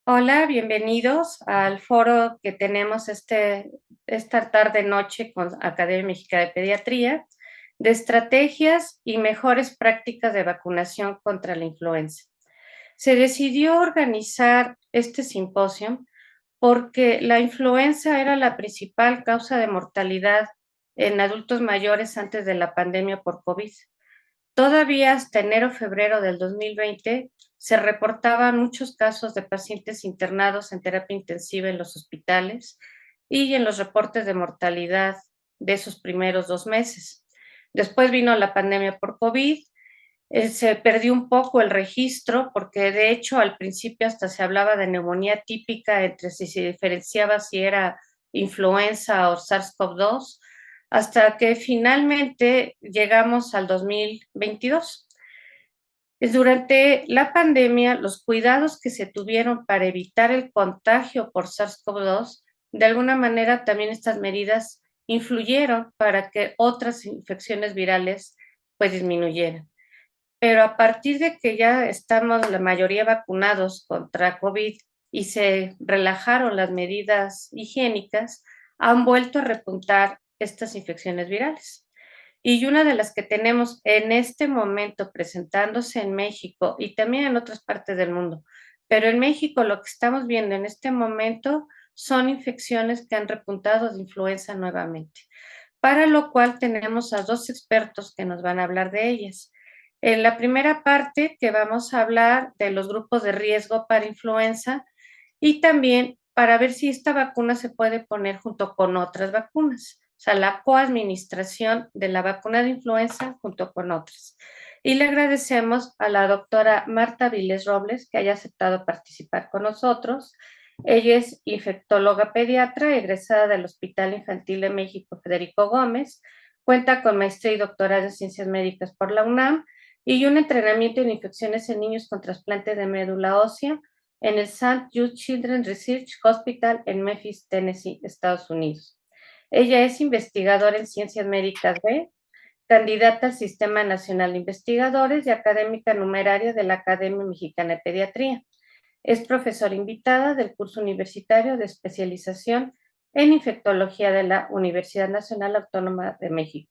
Hola, bienvenidos al foro que tenemos esta tarde-noche con Academia Mexicana de Pediatría de estrategias y mejores prácticas de vacunación contra la influenza. Se decidió organizar este simposio porque la influenza era la principal causa de mortalidad en adultos mayores antes de la pandemia por COVID. Todavía hasta enero-febrero del 2020 se reportaban muchos casos de pacientes internados en terapia intensiva en los hospitales y en los reportes de mortalidad de esos primeros 2 meses. Después vino la pandemia por COVID, se perdió un poco el registro porque de hecho al principio hasta se hablaba de neumonía típica entre si se diferenciaba si era influenza o SARS-CoV-2 hasta que finalmente llegamos al 2022. Durante la pandemia, los cuidados que se tuvieron para evitar el contagio por SARS-CoV-2, de alguna manera también estas medidas influyeron para que otras infecciones virales pues disminuyeran. Pero a partir de que ya estamos la mayoría vacunados contra COVID y se relajaron las medidas higiénicas, han vuelto a repuntar estas infecciones virales. Y una de las que tenemos en este momento presentándose en México y también en otras partes del mundo, pero en México lo que estamos viendo en este momento son infecciones que han repuntado de influenza nuevamente, para lo cual tenemos a dos expertos que nos van a hablar de ellas. En la primera parte que vamos a hablar de los grupos de riesgo para influenza y también para ver si esta vacuna se puede poner junto con otras vacunas, o sea, la coadministración de la vacuna de influenza junto con otras. Y le agradecemos a la doctora Marta Viles Robles que haya aceptado participar con nosotros. Ella es infectóloga pediatra, egresada del Hospital Infantil de México Federico Gómez, cuenta con maestría y doctorado en ciencias médicas por la UNAM y un entrenamiento en infecciones en niños con trasplante de médula ósea en el St. Jude Children's Research Hospital en Memphis, Tennessee, Estados Unidos. Ella es investigadora en Ciencias Médicas B, candidata al Sistema Nacional de Investigadores y académica numeraria de la Academia Mexicana de Pediatría. Es profesora invitada del curso universitario de especialización en infectología de la Universidad Nacional Autónoma de México.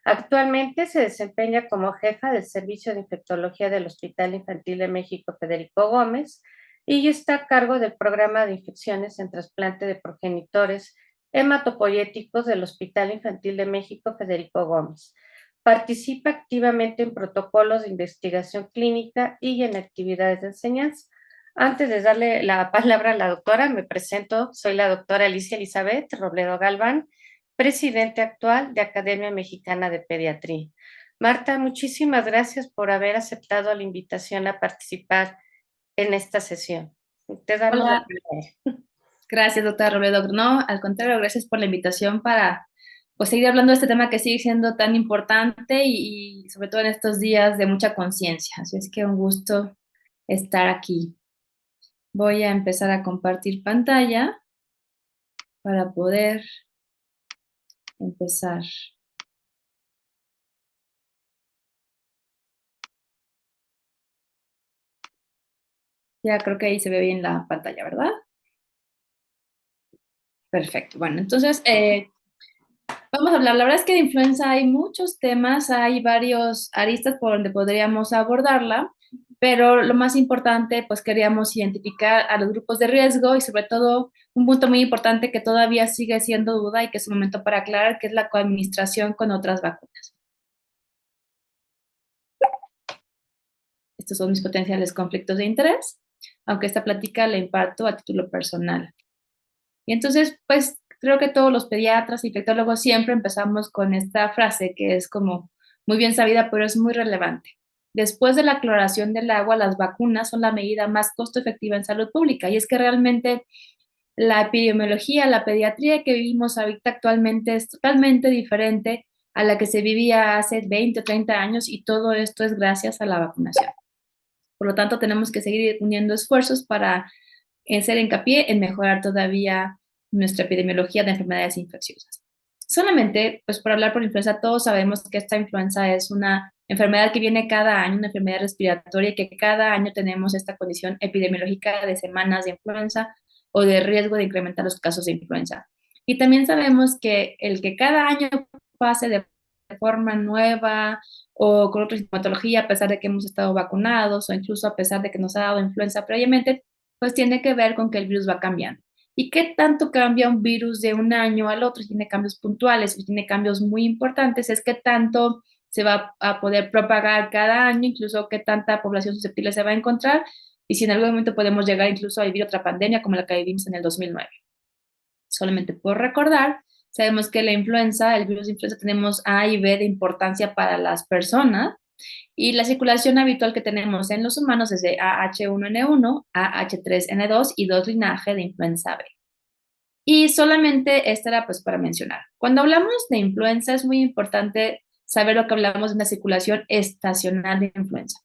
Actualmente se desempeña como jefa del Servicio de Infectología del Hospital Infantil de México Federico Gómez y está a cargo del programa de infecciones en trasplante de progenitores hematopoyéticos del Hospital Infantil de México Federico Gómez. Participa activamente en protocolos de investigación clínica y en actividades de enseñanza. Antes de darle la palabra a la doctora, me presento, soy la doctora Alicia Elizabeth Robledo Galván, presidente actual de Academia Mexicana de Pediatría. Marta, muchísimas gracias por haber aceptado la invitación a participar en esta sesión. Te damos la Hola, palabra. gracias, doctora Robledo. No, al contrario, gracias por la invitación para pues, seguir hablando de este tema que sigue siendo tan importante y sobre todo en estos días de mucha conciencia. Así es que un gusto estar aquí. Voy a empezar a compartir pantalla para poder empezar. Ya creo que ahí se ve bien la pantalla, ¿verdad? Perfecto. Bueno, entonces vamos a hablar. La verdad es que de influenza hay muchos temas, hay varios aristas por donde podríamos abordarla, pero lo más importante, pues queríamos identificar a los grupos de riesgo y sobre todo un punto muy importante que todavía sigue siendo duda y que es un momento para aclarar, que es la coadministración con otras vacunas. Estos son mis potenciales conflictos de interés, aunque esta plática la imparto a título personal. Y entonces, pues creo que todos los pediatras, infectólogos siempre empezamos con esta frase que es como muy bien sabida, pero es muy relevante. Después de la cloración del agua, las vacunas son la medida más costo efectiva en salud pública. Y es que realmente la epidemiología, la pediatría que vivimos ahorita actualmente es totalmente diferente a la que se vivía hace 20 o 30 años y todo esto es gracias a la vacunación. Por lo tanto, tenemos que seguir uniendo esfuerzos para hacer hincapié en mejorar todavía nuestra epidemiología de enfermedades infecciosas. Solamente, pues por hablar por influenza, todos sabemos que esta influenza es una enfermedad que viene cada año, una enfermedad respiratoria, que cada año tenemos esta condición epidemiológica de semanas de influenza o de riesgo de incrementar los casos de influenza. Y también sabemos que el que cada año pase de forma nueva o con otra sintomatología, a pesar de que hemos estado vacunados o incluso a pesar de que nos ha dado influenza previamente, pues tiene que ver con que el virus va cambiando. ¿Y qué tanto cambia un virus de un año al otro? Si tiene cambios puntuales, si tiene cambios muy importantes, es qué tanto se va a poder propagar cada año, incluso qué tanta población susceptible se va a encontrar y si en algún momento podemos llegar incluso a vivir otra pandemia como la que vivimos en el 2009. Solamente por recordar, sabemos que la influenza, el virus de influenza, tenemos A y B de importancia para las personas y la circulación habitual que tenemos en los humanos es de AH1N1, AH3N2 y dos linajes de influenza B. Y solamente esta era pues para mencionar. Cuando hablamos de influenza es muy importante saber lo que hablamos de una circulación estacional de influenza.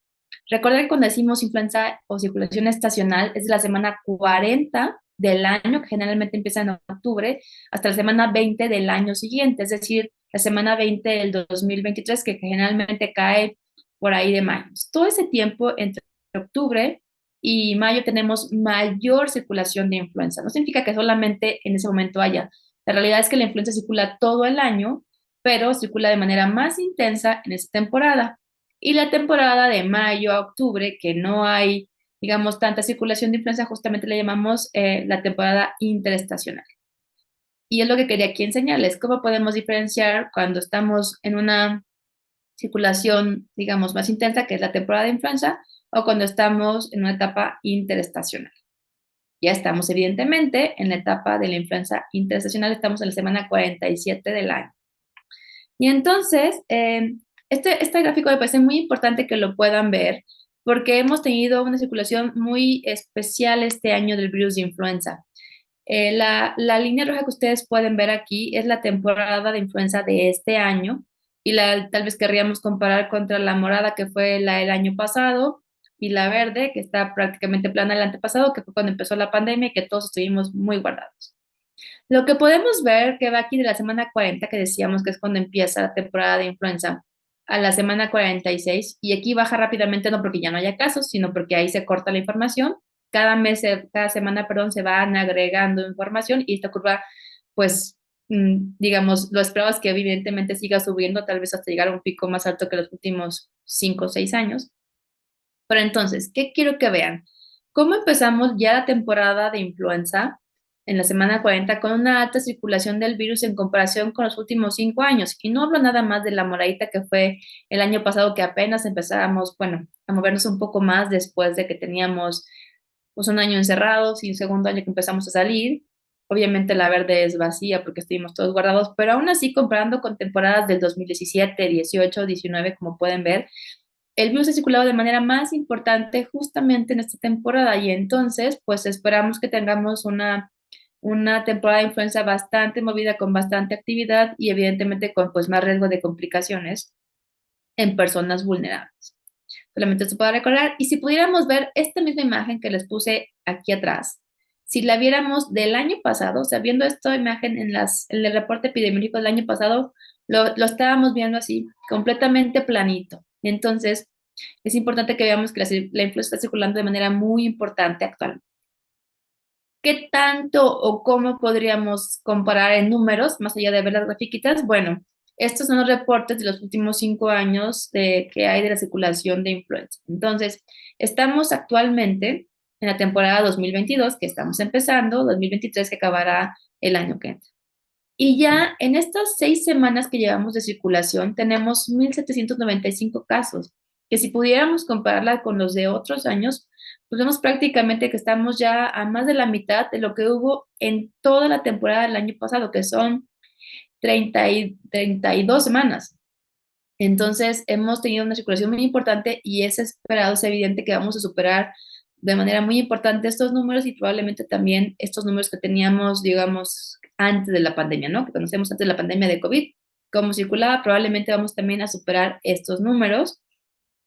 Recuerda que cuando decimos influenza o circulación estacional es de la semana 40 del año, que generalmente empieza en octubre, hasta la semana 20 del año siguiente, es decir, la semana 20 del 2023, que generalmente cae por ahí de mayo. Todo ese tiempo entre octubre y mayo tenemos mayor circulación de influenza. No significa que solamente en ese momento haya. La realidad es que la influenza circula todo el año, pero circula de manera más intensa en esta temporada. Y la temporada de mayo a octubre, que no hay, digamos, tanta circulación de influenza, justamente le llamamos la temporada interestacional. Y es lo que quería aquí enseñarles, cómo podemos diferenciar cuando estamos en una circulación, digamos, más intensa, que es la temporada de influenza, o cuando estamos en una etapa interestacional. Ya estamos, evidentemente, en la etapa de la influenza interestacional, estamos en la semana 47 del año. Y entonces, este gráfico me parece muy importante que lo puedan ver, porque hemos tenido una circulación muy especial este año del virus de influenza. La línea roja que ustedes pueden ver aquí es la temporada de influenza de este año y tal vez querríamos comparar contra la morada que fue la del año pasado y la verde que está prácticamente plana el antepasado, que fue cuando empezó la pandemia y que todos estuvimos muy guardados. Lo que podemos ver que va aquí de la semana 40, que decíamos que es cuando empieza la temporada de influenza, a la semana 46, y aquí baja rápidamente no porque ya no haya casos, sino porque ahí se corta la información. Cada mes, cada semana, perdón, se van agregando información y esta curva, pues, digamos, lo esperado es que evidentemente siga subiendo, tal vez hasta llegar a un pico más alto que los últimos 5 o 6 años. Pero entonces, ¿qué quiero que vean? ¿Cómo empezamos ya la temporada de influenza en la semana 40 con una alta circulación del virus en comparación con los últimos 5 años? Y no hablo nada más de la moradita que fue el año pasado, que apenas empezábamos, bueno, a movernos un poco más después de que teníamos pues, un año encerrados y un segundo año que empezamos a salir. Obviamente la verde es vacía porque estuvimos todos guardados, pero aún así comparando con temporadas del 2017, 18, 19, como pueden ver, el virus ha circulado de manera más importante justamente en esta temporada y entonces pues esperamos que tengamos una temporada de influenza bastante movida con bastante actividad y evidentemente con pues más riesgo de complicaciones en personas vulnerables. Solamente esto para recordar y si pudiéramos ver esta misma imagen que les puse aquí atrás, si la viéramos del año pasado, o sea, viendo esta imagen en el reporte epidemiológico del año pasado, lo estábamos viendo así, completamente planito. Entonces, es importante que veamos que la influenza está circulando de manera muy importante actualmente. ¿Qué tanto o cómo podríamos comparar en números, más allá de ver las grafiquitas? Bueno, estos son los reportes de los últimos 5 años que hay de la circulación de influenza. Entonces, estamos actualmente en la temporada 2022, que estamos empezando, 2023, que acabará el año que entra. Y ya en estas 6 semanas que llevamos de circulación, tenemos 1.795 casos, que si pudiéramos compararla con los de otros años, pues vemos prácticamente que estamos ya a más de la mitad de lo que hubo en toda la temporada del año pasado, que son 32 semanas. Entonces, hemos tenido una circulación muy importante y es esperado, es evidente que vamos a superar de manera muy importante estos números y probablemente también estos números que teníamos, digamos, antes de la pandemia, ¿no? Que conocemos antes de la pandemia de COVID, cómo circulaba, probablemente vamos también a superar estos números.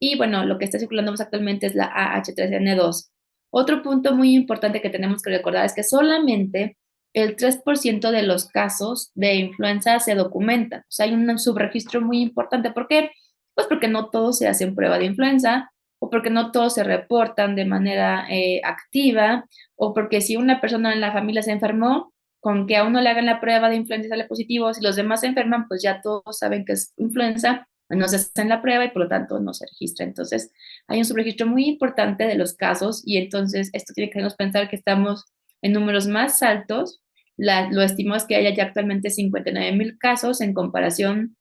Y bueno, lo que está circulando más actualmente es la AH3N2. Otro punto muy importante que tenemos que recordar es que solamente el 3% de los casos de influenza se documentan. O sea, hay un subregistro muy importante. ¿Por qué? Pues porque no todos se hacen prueba de influenza, o porque no todos se reportan de manera activa, o porque si una persona en la familia se enfermó, con que a uno le hagan la prueba de influenza y sale positivo, si los demás se enferman, pues ya todos saben que es influenza, no se hacen la prueba y por lo tanto no se registra. Entonces, hay un subregistro muy importante de los casos y entonces esto tiene que hacernos pensar que estamos en números más altos. Lo estimamos que haya ya actualmente 59,000 casos en comparación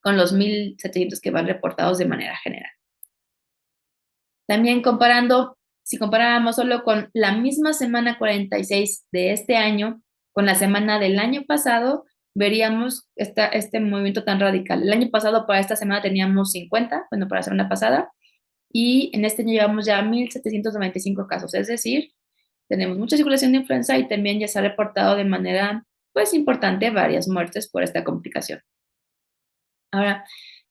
con los 1,700 que van reportados de manera general. También comparando, si comparáramos solo con la misma semana 46 de este año, con la semana del año pasado, veríamos este movimiento tan radical. El año pasado para esta semana teníamos 50, bueno, para la semana pasada, y en este año llevamos ya 1,795 casos, es decir, tenemos mucha circulación de influenza y también ya se ha reportado de manera, pues, importante varias muertes por esta complicación. Ahora,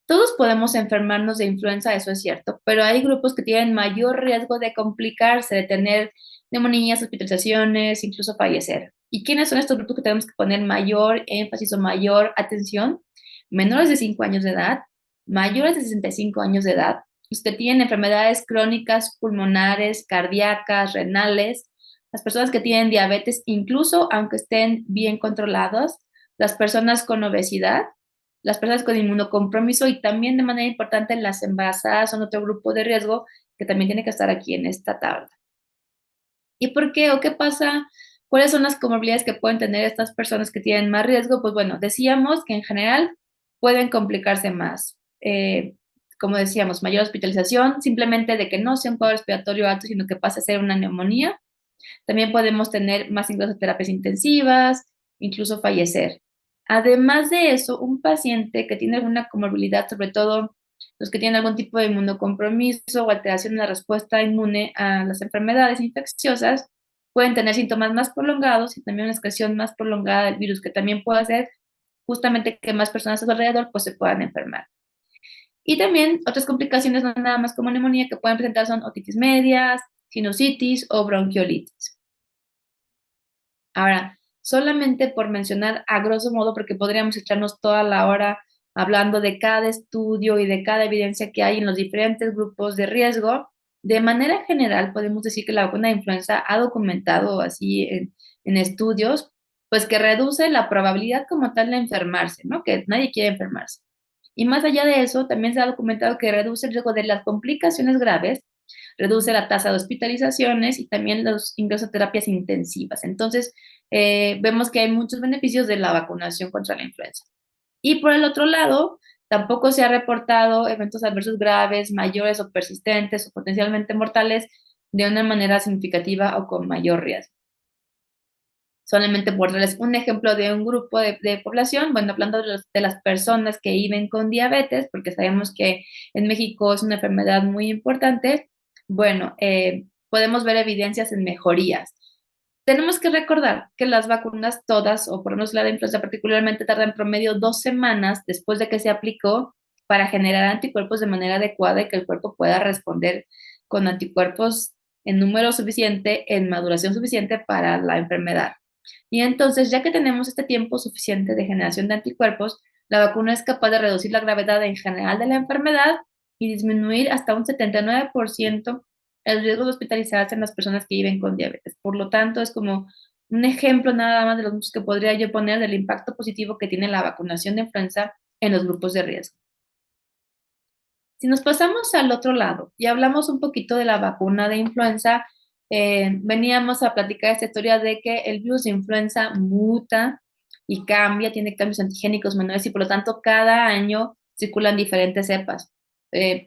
todos podemos enfermarnos de influenza, eso es cierto, pero hay grupos que tienen mayor riesgo de complicarse, de tener neumonías, hospitalizaciones, incluso fallecer. ¿Y quiénes son estos grupos que tenemos que poner mayor énfasis o mayor atención? Menores de 5 años de edad, mayores de 65 años de edad, los que tienen enfermedades crónicas, pulmonares, cardíacas, renales, las personas que tienen diabetes, incluso aunque estén bien controlados, las personas con obesidad, las personas con inmunocompromiso y también de manera importante las embarazadas son otro grupo de riesgo que también tiene que estar aquí en esta tabla. ¿Y por qué o qué pasa? ¿Cuáles son las comorbilidades que pueden tener estas personas que tienen más riesgo? Pues bueno, decíamos que en general pueden complicarse más. Como decíamos, mayor hospitalización, simplemente de que no sea un cuadro respiratorio alto, sino que pase a ser una neumonía. También podemos tener más ingresos a terapias intensivas, incluso fallecer. Además de eso, un paciente que tiene alguna comorbilidad, sobre todo los que tienen algún tipo de inmunocompromiso o alteración en la respuesta inmune a las enfermedades infecciosas, pueden tener síntomas más prolongados y también una excreción más prolongada del virus, que también puede hacer justamente que más personas a su alrededor pues, se puedan enfermar. Y también otras complicaciones, no nada más como neumonía, que pueden presentar son otitis medias, sinusitis o bronquiolitis. Ahora, solamente por mencionar a grosso modo, porque podríamos echarnos toda la hora hablando de cada estudio y de cada evidencia que hay en los diferentes grupos de riesgo, de manera general podemos decir que la vacuna de influenza ha documentado así en estudios, pues que reduce la probabilidad como tal de enfermarse, ¿no? Que nadie quiere enfermarse. Y más allá de eso, también se ha documentado que reduce el riesgo de las complicaciones graves, reduce la tasa de hospitalizaciones y también los ingresos a terapias intensivas. Entonces, vemos que hay muchos beneficios de la vacunación contra la influenza. Y por el otro lado, tampoco se ha reportado eventos adversos graves, mayores o persistentes o potencialmente mortales de una manera significativa o con mayor riesgo. Solamente por darles un ejemplo de un grupo de población, bueno, hablando de las personas que viven con diabetes, porque sabemos que en México es una enfermedad muy importante, bueno, podemos ver evidencias en mejorías. Tenemos que recordar que las vacunas todas, o por lo menos la de influenza particularmente, tardan en promedio 2 semanas después de que se aplicó para generar anticuerpos de manera adecuada y que el cuerpo pueda responder con anticuerpos en número suficiente, en maduración suficiente para la enfermedad. Y entonces, ya que tenemos este tiempo suficiente de generación de anticuerpos, la vacuna es capaz de reducir la gravedad en general de la enfermedad y disminuir hasta un 79% el riesgo de hospitalizarse en las personas que viven con diabetes. Por lo tanto, es como un ejemplo nada más de los muchos que podría yo poner del impacto positivo que tiene la vacunación de influenza en los grupos de riesgo. Si nos pasamos al otro lado y hablamos un poquito de la vacuna de influenza, veníamos a platicar esta historia de que el virus de influenza muta y cambia, tiene cambios antigénicos menores y por lo tanto cada año circulan diferentes cepas.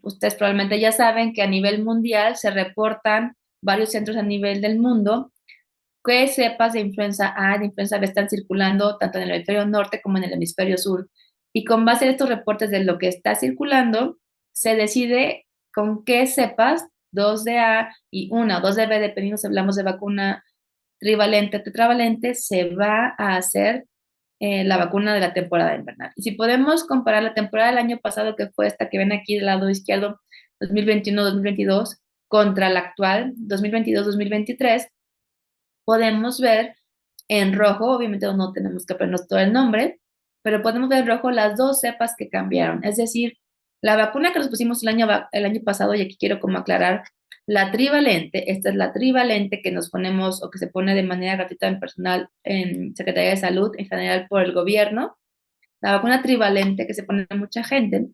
Ustedes probablemente ya saben que a nivel mundial se reportan varios centros a nivel del mundo qué cepas de influenza A, de influenza B están circulando tanto en el hemisferio norte como en el hemisferio sur. Y con base en estos reportes de lo que está circulando, se decide con qué cepas, 2 de A y 1 o 2 de B, dependiendo si hablamos de vacuna trivalente o tetravalente, se va a hacer la vacuna de la temporada invernal. Y si podemos comparar la temporada del año pasado, que fue esta que ven aquí del lado izquierdo, 2021-2022, contra la actual, 2022-2023, podemos ver en rojo, obviamente no tenemos que aprendernos todo el nombre, pero podemos ver en rojo las dos cepas que cambiaron. Es decir, La vacuna que nos pusimos el año pasado, y aquí quiero como aclarar, la trivalente, esta es la trivalente que nos ponemos o que se pone de manera gratuita en personal en Secretaría de Salud, en general por el gobierno, la vacuna trivalente que se pone a mucha gente,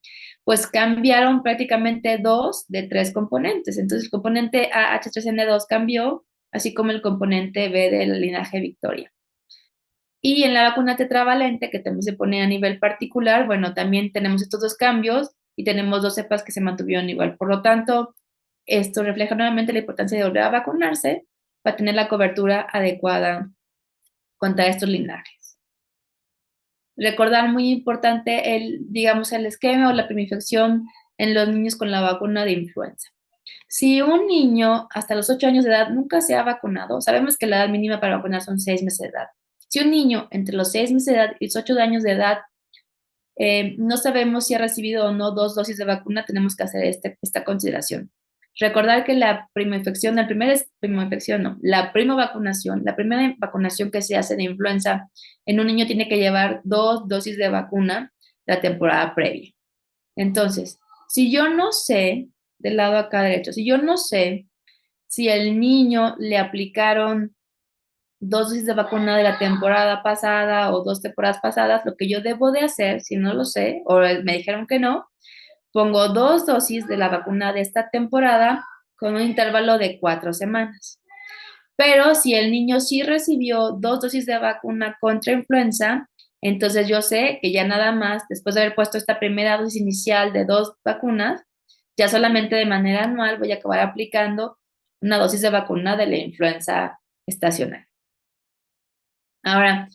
pues cambiaron prácticamente dos de tres componentes. Entonces el componente AH3N2 cambió, así como el componente B del linaje Victoria. Y en la vacuna tetravalente, que también se pone a nivel particular, bueno, también tenemos estos dos cambios y tenemos dos cepas que se mantuvieron igual. Por lo tanto, esto refleja nuevamente la importancia de volver a vacunarse para tener la cobertura adecuada contra estos linajes. Recordar muy importante digamos, el esquema o la primificación en los niños con la vacuna de influenza. Si un niño hasta los 8 años de edad nunca se ha vacunado, sabemos que la edad mínima para vacunar son 6 meses de edad. Si un niño entre los 6 meses de edad y los 8 años de edad no sabemos si ha recibido o no 2 dosis de vacuna, tenemos que hacer esta consideración. Recordar que la primoinfección, la primera primoinfección, no, la primera vacunación que se hace de influenza en un niño tiene que llevar 2 dosis de vacuna la temporada previa. Entonces, si yo no sé, del lado acá derecho, si yo no sé si el niño le aplicaron 2 dosis de vacuna de la temporada pasada o 2 temporadas pasadas, lo que yo debo de hacer, si no lo sé, o me dijeron que no, pongo 2 dosis de la vacuna de esta temporada con un intervalo de 4 semanas. Pero si el niño sí recibió 2 dosis de vacuna contra influenza, entonces yo sé que ya nada más, después de haber puesto esta primera dosis inicial de 2 vacunas, ya solamente de manera anual voy a acabar aplicando una dosis de vacuna de la influenza estacional. Ahora,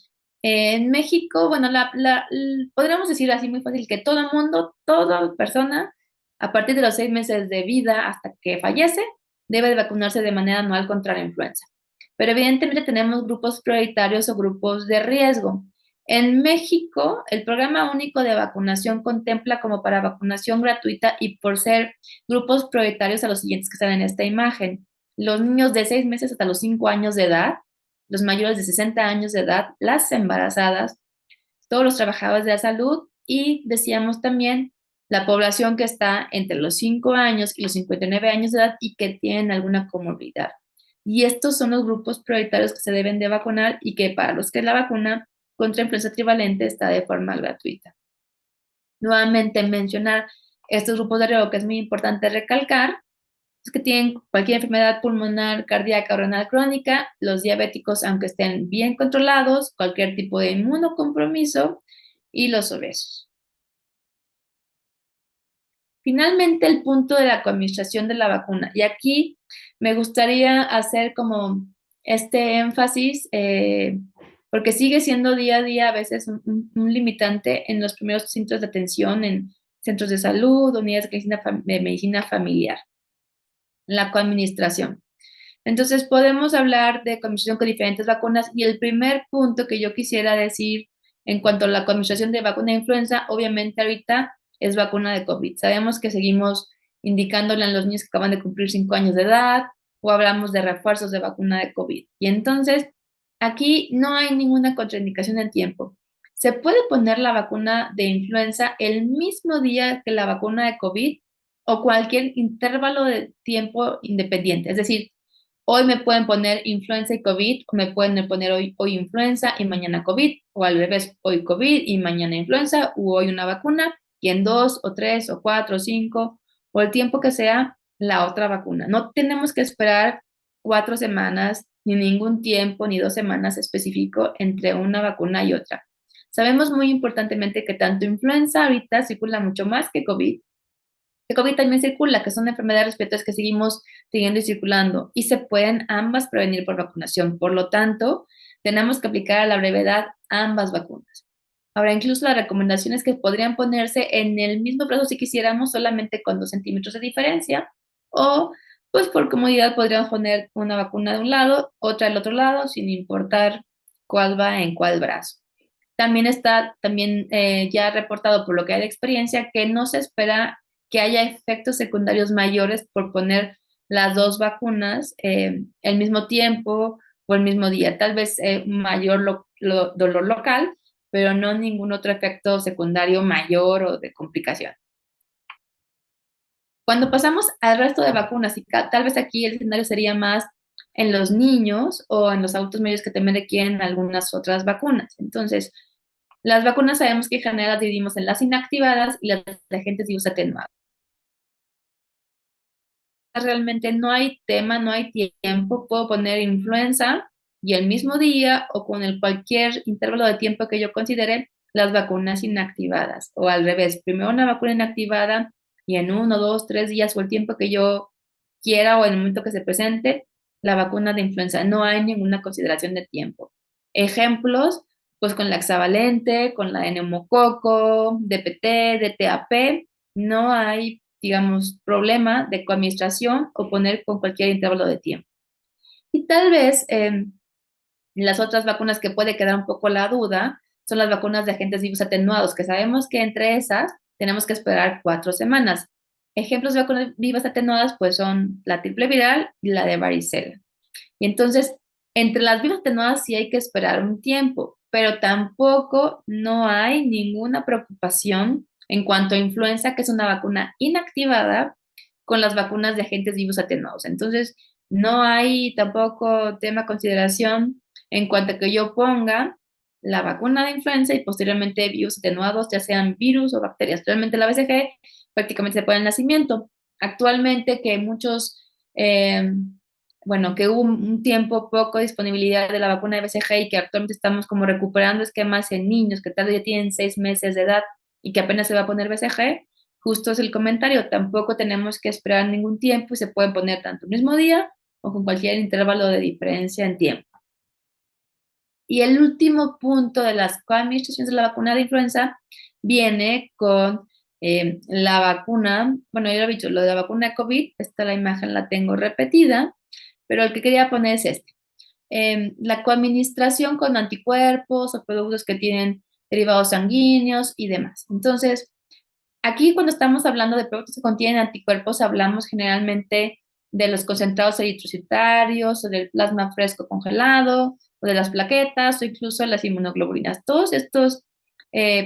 en México, bueno, podríamos decir así muy fácil que todo mundo, toda persona, a partir de los 6 meses de vida hasta que fallece, debe de vacunarse de manera anual contra la influenza. Pero evidentemente tenemos grupos prioritarios o grupos de riesgo. En México, el programa único de vacunación contempla como para vacunación gratuita y por ser grupos prioritarios a los siguientes que están en esta imagen. Los niños de 6 meses hasta los 5 años de edad, los mayores de 60 años de edad, las embarazadas, todos los trabajadores de la salud y decíamos también la población que está entre los 5 años y los 59 años de edad y que tienen alguna comorbilidad. Y estos son los grupos prioritarios que se deben de vacunar y que para los que la vacuna contra influenza trivalente está de forma gratuita. Nuevamente mencionar estos grupos de riesgo que es muy importante recalcar, que tienen cualquier enfermedad pulmonar, cardíaca o renal crónica, los diabéticos, aunque estén bien controlados, cualquier tipo de inmunocompromiso y los obesos. Finalmente, el punto de la coadministración de la vacuna. Y aquí me gustaría hacer como este énfasis, porque sigue siendo día a día a veces un limitante en los primeros centros de atención, en centros de salud, unidades de medicina familiar, la coadministración. Entonces, podemos hablar de coadministración con diferentes vacunas y el primer punto que yo quisiera decir en cuanto a la coadministración de vacuna de influenza, obviamente ahorita es vacuna de COVID. Sabemos que seguimos indicándole a los niños que acaban de cumplir 5 años de edad o hablamos de refuerzos de vacuna de COVID. Y entonces, aquí no hay ninguna contraindicación en tiempo. Se puede poner la vacuna de influenza el mismo día que la vacuna de COVID o cualquier intervalo de tiempo independiente. Es decir, hoy me pueden poner influenza y COVID, o me pueden poner hoy influenza y mañana COVID, o al revés, hoy COVID y mañana influenza, o hoy una vacuna, y en 2 o 3 o 4 o 5, o el tiempo que sea, la otra vacuna. No tenemos que esperar 4 semanas, ni ningún tiempo, ni 2 semanas específico entre una vacuna y otra. Sabemos muy importantemente que tanto influenza ahorita circula mucho más que COVID. El COVID también circula, que son enfermedades respiratorias que seguimos siguiendo y circulando, y se pueden ambas prevenir por vacunación. Por lo tanto, tenemos que aplicar a la brevedad ambas vacunas. Ahora, incluso las recomendaciones que podrían ponerse en el mismo plazo si quisiéramos, solamente con 2 centímetros de diferencia, o pues por comodidad podríamos poner una vacuna de un lado, otra del otro lado, sin importar cuál va en cuál brazo. También está ya reportado por lo que hay de experiencia que no se espera que haya efectos secundarios mayores por poner las dos vacunas el mismo tiempo o el mismo día. Tal vez mayor dolor local, pero no ningún otro efecto secundario mayor o de complicación. Cuando pasamos al resto de vacunas, y tal vez aquí el escenario sería más en los niños o en los adultos mayores que también requieren algunas otras vacunas. Entonces, las vacunas sabemos que en general las dividimos en las inactivadas y las de agentes vivos atenuados. Realmente no hay tema, no hay tiempo, puedo poner influenza y el mismo día o con cualquier intervalo de tiempo que yo considere las vacunas inactivadas o al revés, primero una vacuna inactivada y en 1, 2, 3 días o el tiempo que yo quiera o en el momento que se presente la vacuna de influenza. No hay ninguna consideración de tiempo. Ejemplos, pues con la hexavalente, con la de neumococo, DPT, DTaP, no hay, digamos, problema de coadministración o poner con cualquier intervalo de tiempo. Y tal vez las otras vacunas que puede quedar un poco la duda son las vacunas de agentes vivos atenuados, que sabemos que entre esas tenemos que esperar 4 semanas. Ejemplos de vacunas vivas atenuadas pues son la triple viral y la de varicela. Y entonces, entre las vivas atenuadas sí hay que esperar un tiempo, pero tampoco no hay ninguna preocupación en cuanto a influenza, que es una vacuna inactivada con las vacunas de agentes vivos atenuados. Entonces, no hay tampoco tema de consideración en cuanto a que yo ponga la vacuna de influenza y posteriormente virus atenuados, ya sean virus o bacterias. Realmente la BCG prácticamente se pone en nacimiento. Actualmente que muchos, bueno, que hubo un tiempo poco disponibilidad de la vacuna de BCG y que actualmente estamos como recuperando esquemas en niños que tal vez ya tienen 6 meses de edad y que apenas se va a poner BCG, justo es el comentario, tampoco tenemos que esperar ningún tiempo y se pueden poner tanto el mismo día o con cualquier intervalo de diferencia en tiempo. Y el último punto de las coadministraciones de la vacuna de influenza viene con la vacuna, bueno, ya lo he dicho, lo de la vacuna de COVID, esta la imagen la tengo repetida, pero el que quería poner es este. La coadministración con anticuerpos o productos que tienen derivados sanguíneos y demás. Entonces, aquí cuando estamos hablando de productos que contienen anticuerpos, hablamos generalmente de los concentrados eritrocitarios o del plasma fresco congelado o de las plaquetas o incluso las inmunoglobulinas. Todos estos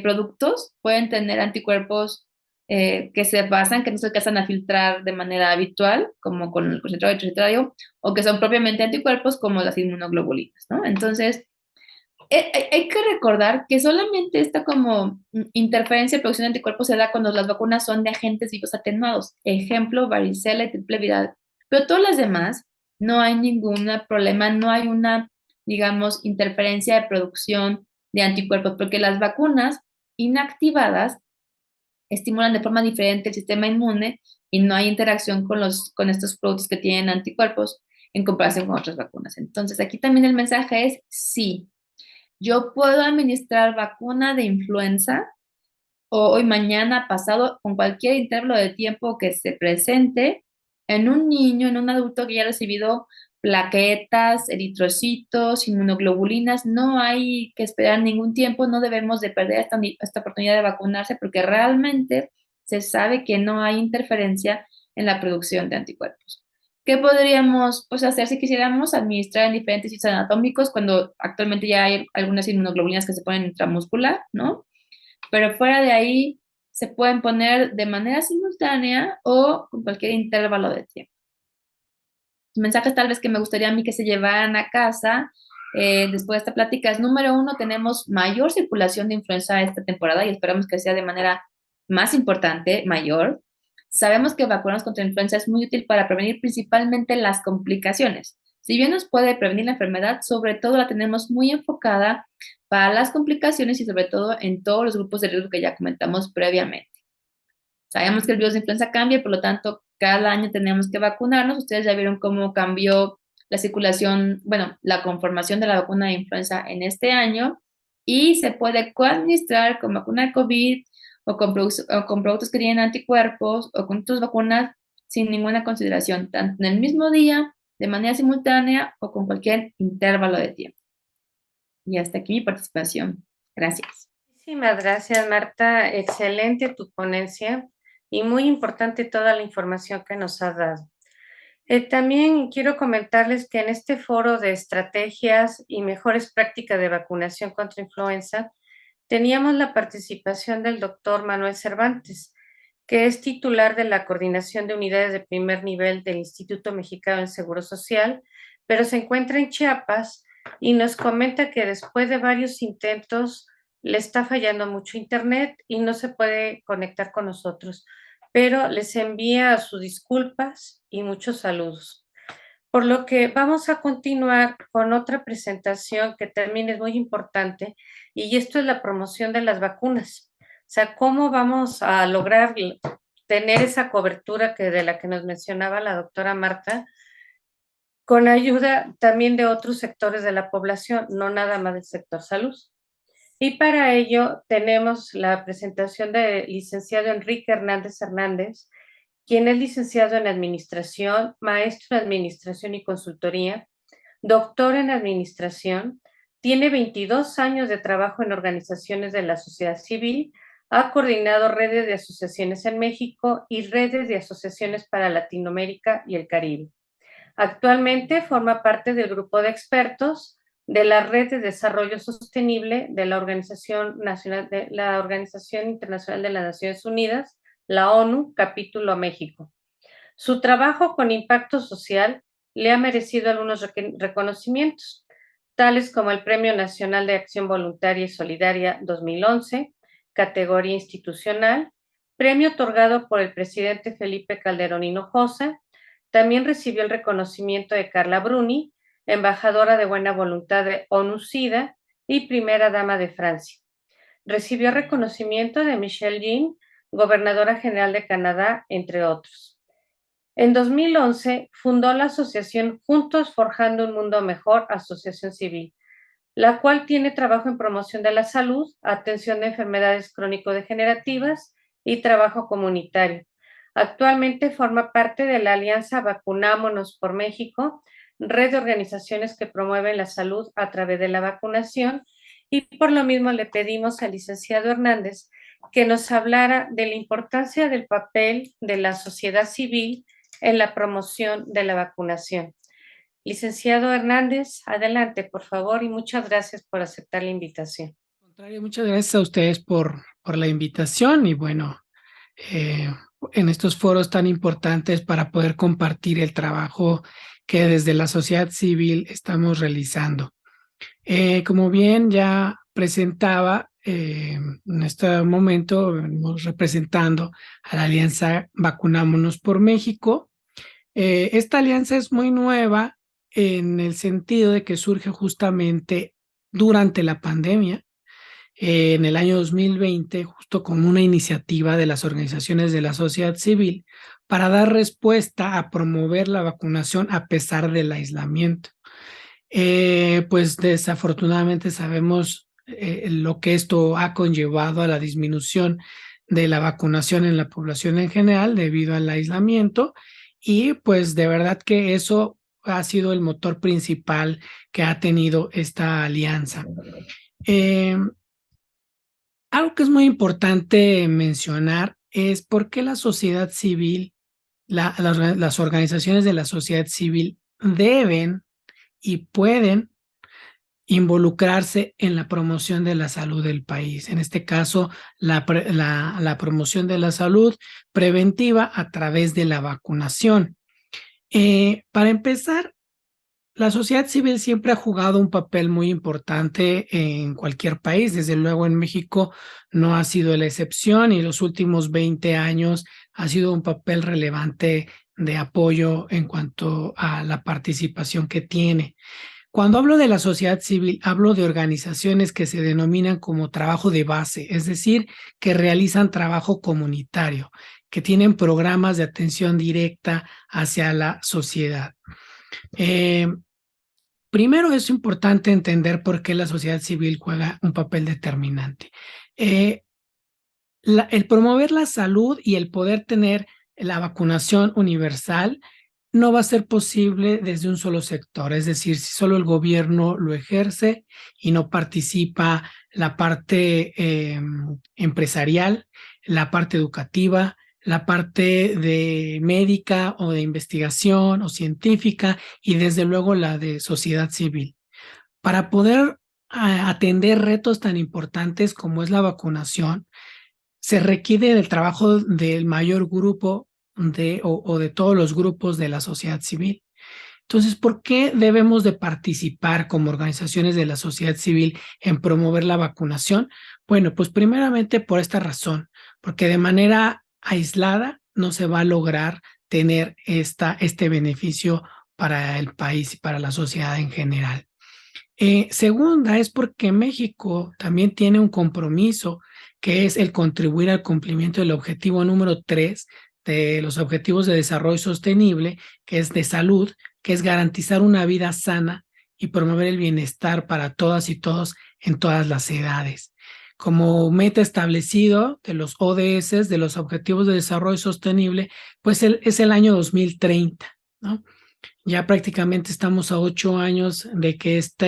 productos pueden tener anticuerpos que se basan, que no se alcanzan a filtrar de manera habitual, como con el concentrado eritrocitario, o que son propiamente anticuerpos como las inmunoglobulinas, ¿no? Entonces, hay que recordar que solamente esta como interferencia de producción de anticuerpos se da cuando las vacunas son de agentes vivos atenuados. Ejemplo, varicela y triple viral. Pero todas las demás, no hay ningún problema, no hay una, digamos, interferencia de producción de anticuerpos, porque las vacunas inactivadas estimulan de forma diferente el sistema inmune y no hay interacción con estos productos que tienen anticuerpos en comparación con otras vacunas. Entonces, aquí también el mensaje es sí. Yo puedo administrar vacuna de influenza o hoy, mañana, pasado, con cualquier intervalo de tiempo que se presente en un niño, en un adulto que ya ha recibido plaquetas, eritrocitos, inmunoglobulinas. No hay que esperar ningún tiempo, no debemos de perder esta oportunidad de vacunarse porque realmente se sabe que no hay interferencia en la producción de anticuerpos. ¿Qué podríamos pues, hacer si quisiéramos administrar en diferentes sitios anatómicos cuando actualmente ya hay algunas inmunoglobulinas que se ponen intramuscular, ¿no? Pero fuera de ahí se pueden poner de manera simultánea o con cualquier intervalo de tiempo. Mensajes tal vez que me gustaría a mí que se llevaran a casa después de esta plática es, número uno, tenemos mayor circulación de influenza esta temporada y esperamos que sea de manera más importante, mayor. Sabemos que vacunarnos contra influenza es muy útil para prevenir principalmente las complicaciones. Si bien nos puede prevenir la enfermedad, sobre todo la tenemos muy enfocada para las complicaciones y sobre todo en todos los grupos de riesgo que ya comentamos previamente. Sabemos que el virus de influenza cambia, por lo tanto, cada año tenemos que vacunarnos. Ustedes ya vieron cómo cambió la circulación, bueno, la conformación de la vacuna de influenza en este año y se puede coadministrar con vacuna de COVID o con productos que tienen anticuerpos o con otras vacunas sin ninguna consideración, tanto en el mismo día, de manera simultánea o con cualquier intervalo de tiempo. Y hasta aquí mi participación. Gracias. Muchísimas gracias, Marta. Excelente tu ponencia y muy importante toda la información que nos has dado. También quiero comentarles que en este foro de estrategias y mejores prácticas de vacunación contra influenza teníamos la participación del doctor Manuel Cervantes. que es titular de la Coordinación de Unidades de Primer Nivel del Instituto Mexicano del Seguro Social, pero se encuentra en Chiapas y nos comenta que después de varios intentos le está fallando mucho internet y no se puede conectar con nosotros, pero les envía sus disculpas y muchos saludos. Por lo que vamos a continuar con otra presentación que también es muy importante, y esto es la promoción de las vacunas. O sea, cómo vamos a lograr tener esa cobertura de la que nos mencionaba la doctora Marta, con ayuda también de otros sectores de la población, no nada más del sector salud. Y para ello tenemos la presentación del licenciado Enrique Hernández Hernández, quien es licenciado en Administración, maestro en Administración y Consultoría, doctor en Administración, tiene 22 años de trabajo en organizaciones de la sociedad civil, ha coordinado redes de asociaciones en México y redes de asociaciones para Latinoamérica y el Caribe. Actualmente forma parte del grupo de expertos de la Red de Desarrollo Sostenible de la Organización Internacional de las Naciones Unidas, la ONU, capítulo México. Su trabajo con impacto social le ha merecido algunos reconocimientos, tales como el Premio Nacional de Acción Voluntaria y Solidaria 2011, categoría institucional, premio otorgado por el presidente Felipe Calderón Hinojosa. También recibió el reconocimiento de Carla Bruni, embajadora de buena voluntad de ONU-SIDA y primera dama de Francia. Recibió reconocimiento de Michelle Jean, gobernadora general de Canadá, entre otros. En 2011 fundó la asociación Juntos Forjando un Mundo Mejor, Asociación Civil, la cual tiene trabajo en promoción de la salud, atención de enfermedades crónico-degenerativas y trabajo comunitario. Actualmente forma parte de la Alianza Vacunámonos por México, red de organizaciones que promueven la salud a través de la vacunación, y por lo mismo le pedimos al licenciado Hernández que nos hablara de la importancia del papel de la sociedad civil en la promoción de la vacunación. Licenciado Hernández, adelante, por favor, y muchas gracias por aceptar la invitación. Al contrario, muchas gracias a ustedes por la invitación y bueno, eh, en estos foros tan importantes para poder compartir el trabajo que desde la sociedad civil estamos realizando. Como bien ya presentaba, en este momento venimos representando a la Alianza Vacunámonos por México. Esta alianza es muy nueva en el sentido de que surge justamente durante la pandemia, en el año 2020, justo como una iniciativa de las organizaciones de la sociedad civil para dar respuesta a promover la vacunación a pesar del aislamiento. Pues desafortunadamente sabemos lo que esto ha conllevado a la disminución de la vacunación en la población en general debido al aislamiento, y pues de verdad que eso ha sido el motor principal que ha tenido esta alianza. Algo que es muy importante mencionar es por qué la sociedad civil, las organizaciones de la sociedad civil deben y pueden involucrarse en la promoción de la salud del país. En este caso, la promoción de la salud preventiva a través de la vacunación. Para empezar, la sociedad civil siempre ha jugado un papel muy importante en cualquier país. Desde luego en México no ha sido la excepción y los últimos 20 años ha sido un papel relevante de apoyo en cuanto a la participación que tiene. Cuando hablo de la sociedad civil, hablo de organizaciones que se denominan como trabajo de base, es decir, que realizan trabajo comunitario, que tienen programas de atención directa hacia la sociedad. Primero es importante entender por qué la sociedad civil juega un papel determinante. El promover la salud y el poder tener la vacunación universal no va a ser posible desde un solo sector, es decir, si solo el gobierno lo ejerce y no participa la parte empresarial, la parte educativa, la parte de médica o de investigación o científica y desde luego la de sociedad civil. Para poder atender retos tan importantes como es la vacunación, se requiere el trabajo del mayor grupo o de todos los grupos de la sociedad civil. Entonces, ¿por qué debemos de participar como organizaciones de la sociedad civil en promover la vacunación? Bueno, pues primeramente por esta razón, porque de manera aislada no se va a lograr tener este beneficio para el país y para la sociedad en general. Segunda es porque México también tiene un compromiso que es el contribuir al cumplimiento del objetivo número 3 de los Objetivos de Desarrollo Sostenible, que es de salud, que es garantizar una vida sana y promover el bienestar para todas y todos en todas las edades. Como meta establecido de los ODS, de los Objetivos de Desarrollo Sostenible, pues es el año 2030, ¿no? Ya prácticamente estamos a 8 años de que esta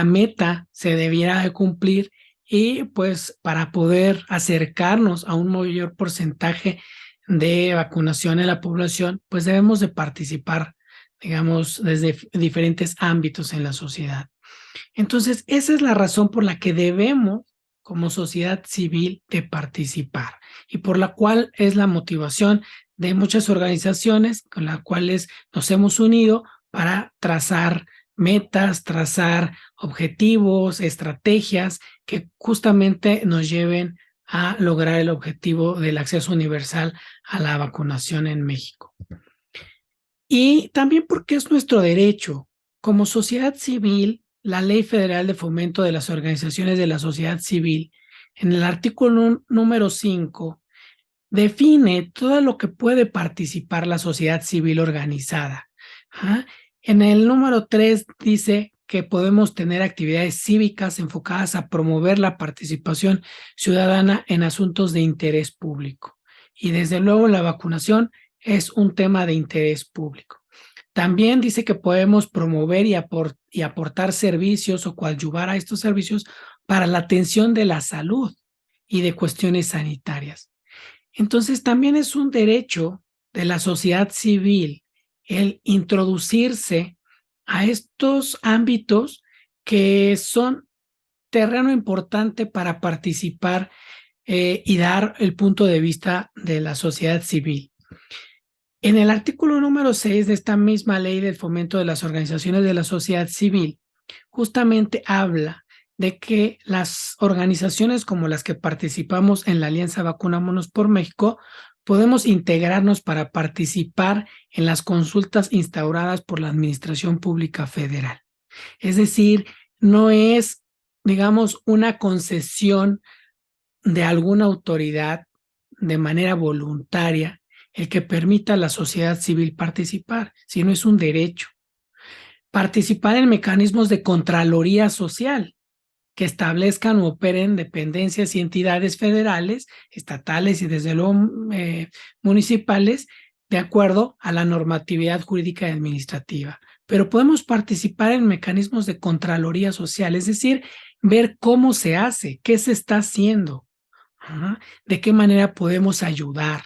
meta se debiera de cumplir y pues para poder acercarnos a un mayor porcentaje de vacunación en la población, pues debemos de participar, digamos, desde diferentes ámbitos en la sociedad. Entonces, esa es la razón por la que debemos, como sociedad civil, de participar y por la cual es la motivación de muchas organizaciones con las cuales nos hemos unido para trazar metas, trazar objetivos, estrategias que justamente nos lleven a lograr el objetivo del acceso universal a la vacunación en México. Y también porque es nuestro derecho. Como sociedad civil, la Ley Federal de Fomento de las Organizaciones de la Sociedad Civil, en el artículo número 5, define todo lo que puede participar la sociedad civil organizada. ¿Ah? En el número 3 dice que podemos tener actividades cívicas enfocadas a promover la participación ciudadana en asuntos de interés público. Y desde luego la vacunación es un tema de interés público. También dice que podemos promover y aportar servicios o coadyuvar a estos servicios para la atención de la salud y de cuestiones sanitarias. Entonces, también es un derecho de la sociedad civil el introducirse a estos ámbitos que son terreno importante para participar y dar el punto de vista de la sociedad civil. En el artículo número 6 de esta misma ley del fomento de las organizaciones de la sociedad civil, justamente habla de que las organizaciones como las que participamos en la Alianza Vacunámonos por México, podemos integrarnos para participar en las consultas instauradas por la Administración Pública Federal. Es decir, no es, digamos, una concesión de alguna autoridad de manera voluntaria el que permita a la sociedad civil participar, sino es un derecho. Participar en mecanismos de contraloría social que establezcan o operen dependencias y entidades federales, estatales y desde luego municipales, de acuerdo a la normatividad jurídica y administrativa. Pero podemos participar en mecanismos de contraloría social, es decir, ver cómo se hace, qué se está haciendo, de qué manera podemos ayudar.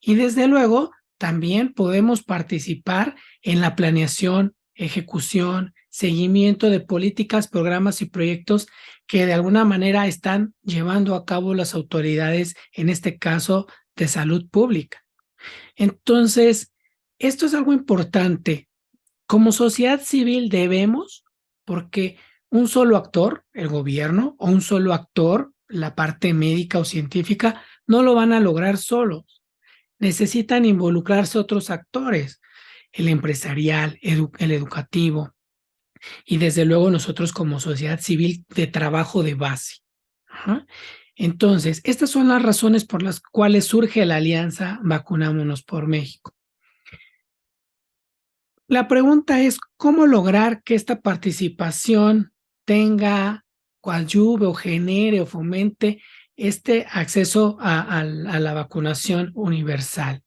Y desde luego, también podemos participar en la planeación, ejecución, seguimiento de políticas, programas y proyectos que de alguna manera están llevando a cabo las autoridades, en este caso de salud pública. Entonces, esto es algo importante. Como sociedad civil debemos, porque un solo actor, el gobierno, o un solo actor, la parte médica o científica, no lo van a lograr solos. Necesitan involucrarse otros actores, el empresarial, el educativo y desde luego nosotros como sociedad civil de trabajo de base. Entonces, estas son las razones por las cuales surge la alianza Vacunámonos por México. La pregunta es, ¿cómo lograr que esta participación tenga, coadyuve o genere o fomente este acceso a la vacunación universal?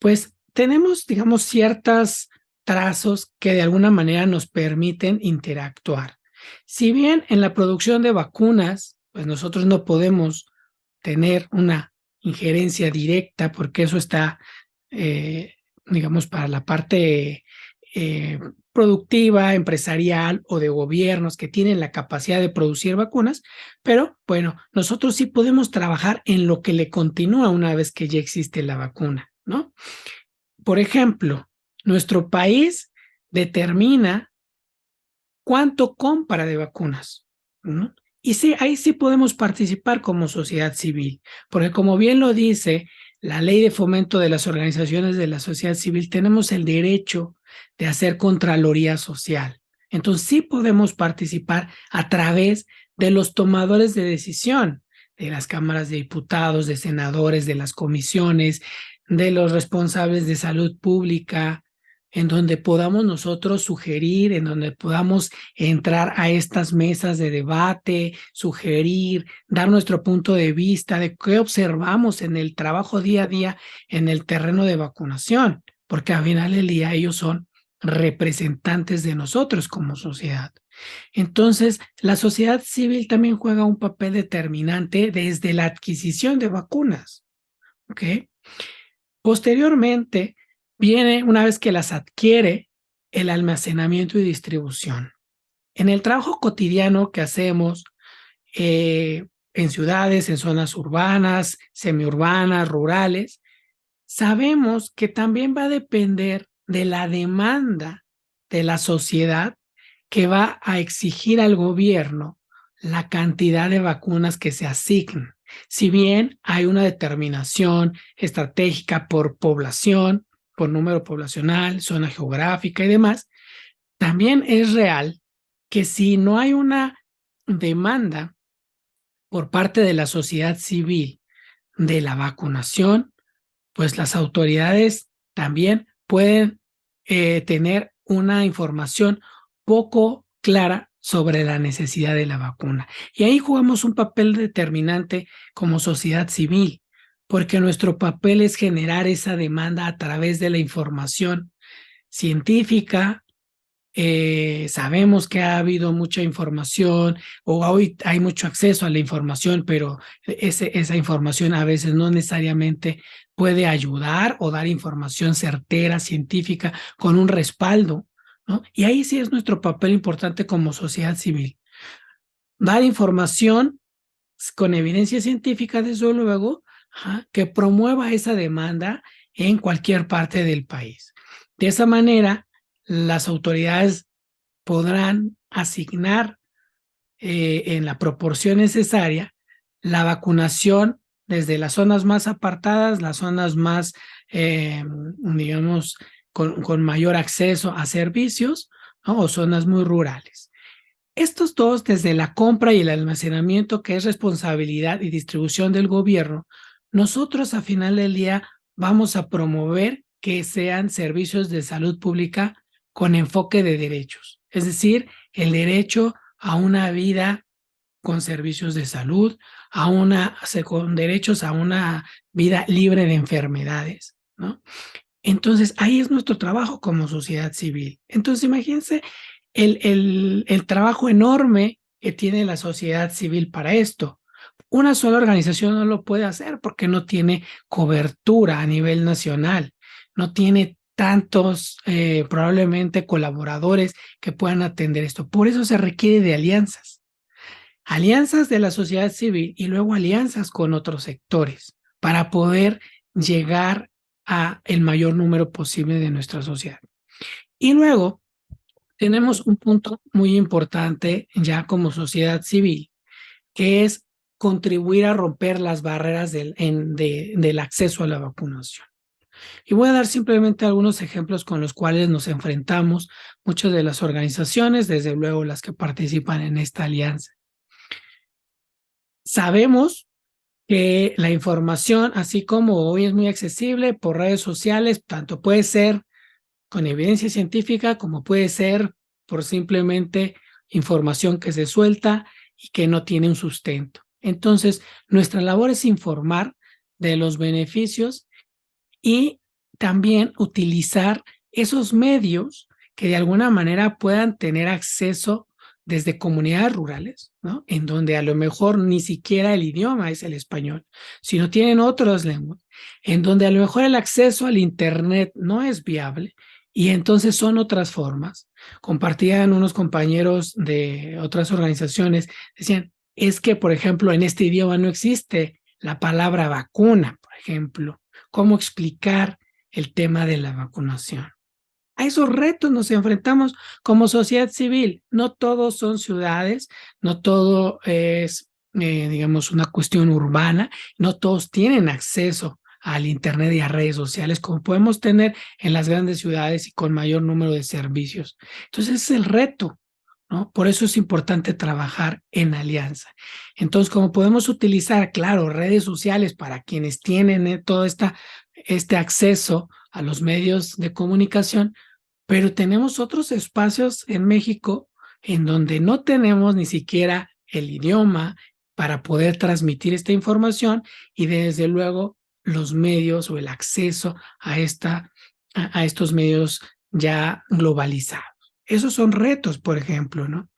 Pues tenemos, digamos, ciertos trazos que de alguna manera nos permiten interactuar. Si bien en la producción de vacunas, pues nosotros no podemos tener una injerencia directa porque eso está, digamos, para la parte productiva, empresarial o de gobiernos que tienen la capacidad de producir vacunas, pero bueno, nosotros sí podemos trabajar en lo que le continúa una vez que ya existe la vacuna, ¿no? Por ejemplo, nuestro país determina cuánto compra de vacunas, ¿no? Y sí, ahí sí podemos participar como sociedad civil, porque como bien lo dice la Ley de Fomento de las Organizaciones de la Sociedad Civil, tenemos el derecho de hacer contraloría social. Entonces sí podemos participar a través de los tomadores de decisión, de las cámaras de diputados, de senadores, de las comisiones, de los responsables de salud pública, en donde podamos nosotros sugerir, en donde podamos entrar a estas mesas de debate, sugerir, dar nuestro punto de vista de qué observamos en el trabajo día a día en el terreno de vacunación, porque al final del día ellos son representantes de nosotros como sociedad. Entonces, la sociedad civil también juega un papel determinante desde la adquisición de vacunas, ¿ok? Posteriormente, viene, una vez que las adquiere, el almacenamiento y distribución. En el trabajo cotidiano que hacemos en ciudades, en zonas urbanas, semiurbanas, rurales, sabemos que también va a depender de la demanda de la sociedad que va a exigir al gobierno la cantidad de vacunas que se asignen. Si bien hay una determinación estratégica por población, por número poblacional, zona geográfica y demás, también es real que si no hay una demanda por parte de la sociedad civil de la vacunación, pues las autoridades también pueden tener una información poco clara sobre la necesidad de la vacuna. Y ahí jugamos un papel determinante como sociedad civil, porque nuestro papel es generar esa demanda a través de la información científica. Sabemos que ha habido mucha información o hoy hay mucho acceso a la información, pero esa información a veces no necesariamente puede ayudar o dar información certera, científica, con un respaldo, ¿no? Y ahí sí es nuestro papel importante como sociedad civil. Dar información con evidencia científica, desde luego, que promueva esa demanda en cualquier parte del país. De esa manera, las autoridades podrán asignar en la proporción necesaria la vacunación desde las zonas más apartadas, las zonas más, digamos, con mayor acceso a servicios, ¿no? O zonas muy rurales. Estos dos, desde la compra y el almacenamiento, que es responsabilidad y distribución del gobierno, nosotros a final del día vamos a promover que sean servicios de salud pública con enfoque de derechos, es decir, el derecho a una vida con servicios de salud, con derechos a una vida libre de enfermedades, ¿no? Entonces, ahí es nuestro trabajo como sociedad civil. Entonces, imagínense el trabajo enorme que tiene la sociedad civil para esto. Una sola organización no lo puede hacer porque no tiene cobertura a nivel nacional, no tiene tantos probablemente colaboradores que puedan atender esto. Por eso se requiere de alianzas. Alianzas de la sociedad civil y luego alianzas con otros sectores para poder llegar a el mayor número posible de nuestra sociedad. Y luego tenemos un punto muy importante ya como sociedad civil, que es contribuir a romper las barreras del acceso a la vacunación. Y voy a dar simplemente algunos ejemplos con los cuales nos enfrentamos muchas de las organizaciones, desde luego las que participan en esta alianza. Sabemos que la información, así como hoy es muy accesible por redes sociales, tanto puede ser con evidencia científica como puede ser por simplemente información que se suelta y que no tiene un sustento. Entonces, nuestra labor es informar de los beneficios y también utilizar esos medios que de alguna manera puedan tener acceso desde comunidades rurales, ¿no? En donde a lo mejor ni siquiera el idioma es el español, sino tienen otras lenguas, en donde a lo mejor el acceso al Internet no es viable Y entonces son otras formas. Compartían unos compañeros de otras organizaciones, decían, es que, por ejemplo, en este idioma no existe la palabra vacuna, por ejemplo. ¿Cómo explicar el tema de la vacunación? A esos retos nos enfrentamos como sociedad civil. No todos son ciudades, no todo es, digamos, una cuestión urbana, no todos tienen acceso al Internet y a redes sociales como podemos tener en las grandes ciudades y con mayor número de servicios. Entonces, ese es el reto, ¿no? Por eso es importante trabajar en alianza. Entonces, como podemos utilizar, claro, redes sociales para quienes tienen todo este acceso a los medios de comunicación, pero tenemos otros espacios en México en donde no tenemos ni siquiera el idioma para poder transmitir esta información y desde luego los medios o el acceso a estos medios ya globalizados. Esos son retos, por ejemplo, ¿no?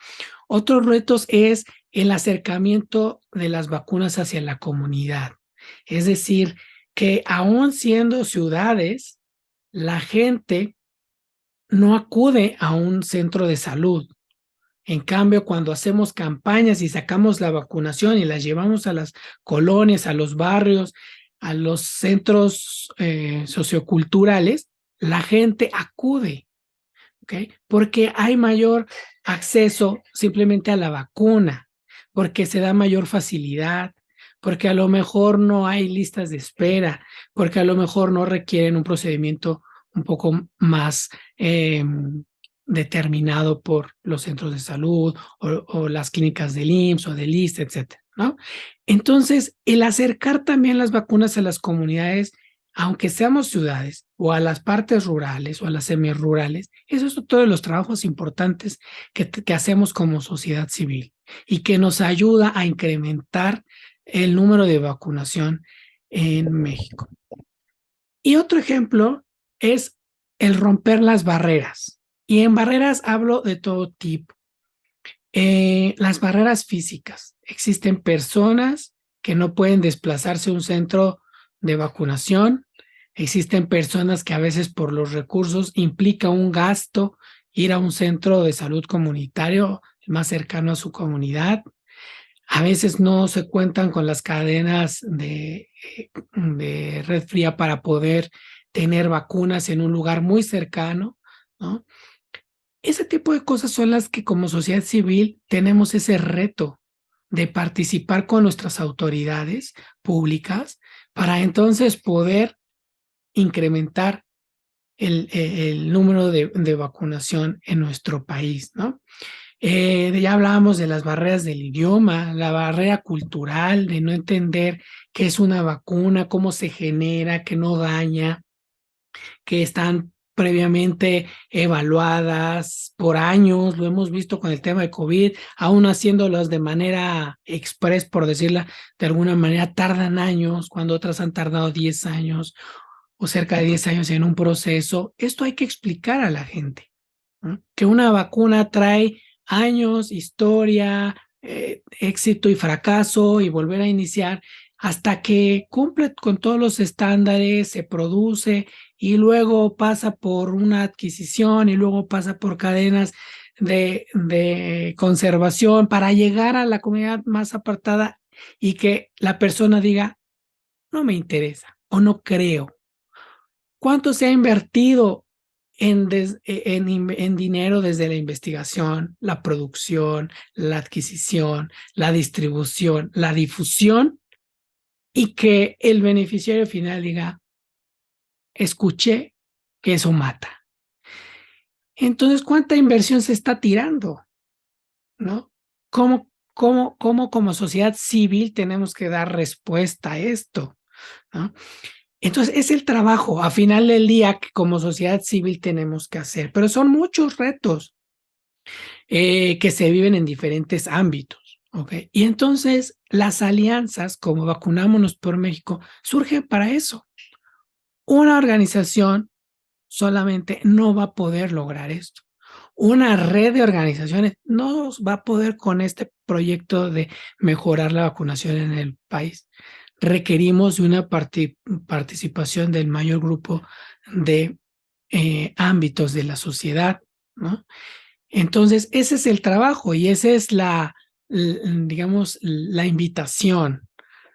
Otros retos es el acercamiento de las vacunas hacia la comunidad. Es decir, que aún siendo ciudades, la gente no acude a un centro de salud. En cambio, cuando hacemos campañas y sacamos la vacunación y las llevamos a las colonias, a los barrios, a los centros socioculturales, la gente acude, ¿ok? Porque hay mayor acceso simplemente a la vacuna, porque se da mayor facilidad, porque a lo mejor no hay listas de espera, porque a lo mejor no requieren un procedimiento un poco más determinado por los centros de salud o las clínicas del IMSS o del ISSSTE, etcétera, ¿no? Entonces, el acercar también las vacunas a las comunidades, aunque seamos ciudades o a las partes rurales o a las semirurales, eso es otro de los trabajos importantes que hacemos como sociedad civil y que nos ayuda a incrementar el número de vacunación en México. Y otro ejemplo es el romper las barreras. Y en barreras hablo de todo tipo. Las barreras físicas. Existen personas que no pueden desplazarse a un centro de vacunación. Existen personas que a veces por los recursos implica un gasto ir a un centro de salud comunitario más cercano a su comunidad. A veces no se cuentan con las cadenas de red fría para poder tener vacunas en un lugar muy cercano, ¿no? Ese tipo de cosas son las que como sociedad civil tenemos ese reto de participar con nuestras autoridades públicas para entonces poder incrementar el número de vacunación en nuestro país, ¿no? Ya hablábamos de las barreras del idioma, la barrera cultural, de no entender qué es una vacuna, cómo se genera, que no daña, que están previamente evaluadas por años, lo hemos visto con el tema de COVID, aún haciéndolas de manera express, por decirla de alguna manera, tardan años, cuando otras han tardado 10 años o cerca de 10 años en un proceso. Esto hay que explicar a la gente, ¿no? Que una vacuna trae años, historia, éxito y fracaso y volver a iniciar hasta que cumple con todos los estándares, se produce y luego pasa por una adquisición y luego pasa por cadenas de conservación para llegar a la comunidad más apartada y que la persona diga, no me interesa o no creo. ¿Cuánto se ha invertido en dinero desde la investigación, la producción, la adquisición, la distribución, la difusión, y que el beneficiario final diga, escuché que eso mata? Entonces, ¿cuánta inversión se está tirando? ¿No? ¿Cómo como sociedad civil tenemos que dar respuesta a esto? ¿No? Entonces, es el trabajo a final del día que como sociedad civil tenemos que hacer, pero son muchos retos que se viven en diferentes ámbitos, ¿ok? Y entonces las alianzas como Vacunámonos por México surgen para eso. Una organización solamente no va a poder lograr esto. Una red de organizaciones no va a poder con este proyecto de mejorar la vacunación en el país. Requerimos de una participación del mayor grupo de ámbitos de la sociedad, ¿no? Entonces, ese es el trabajo y esa es digamos, la invitación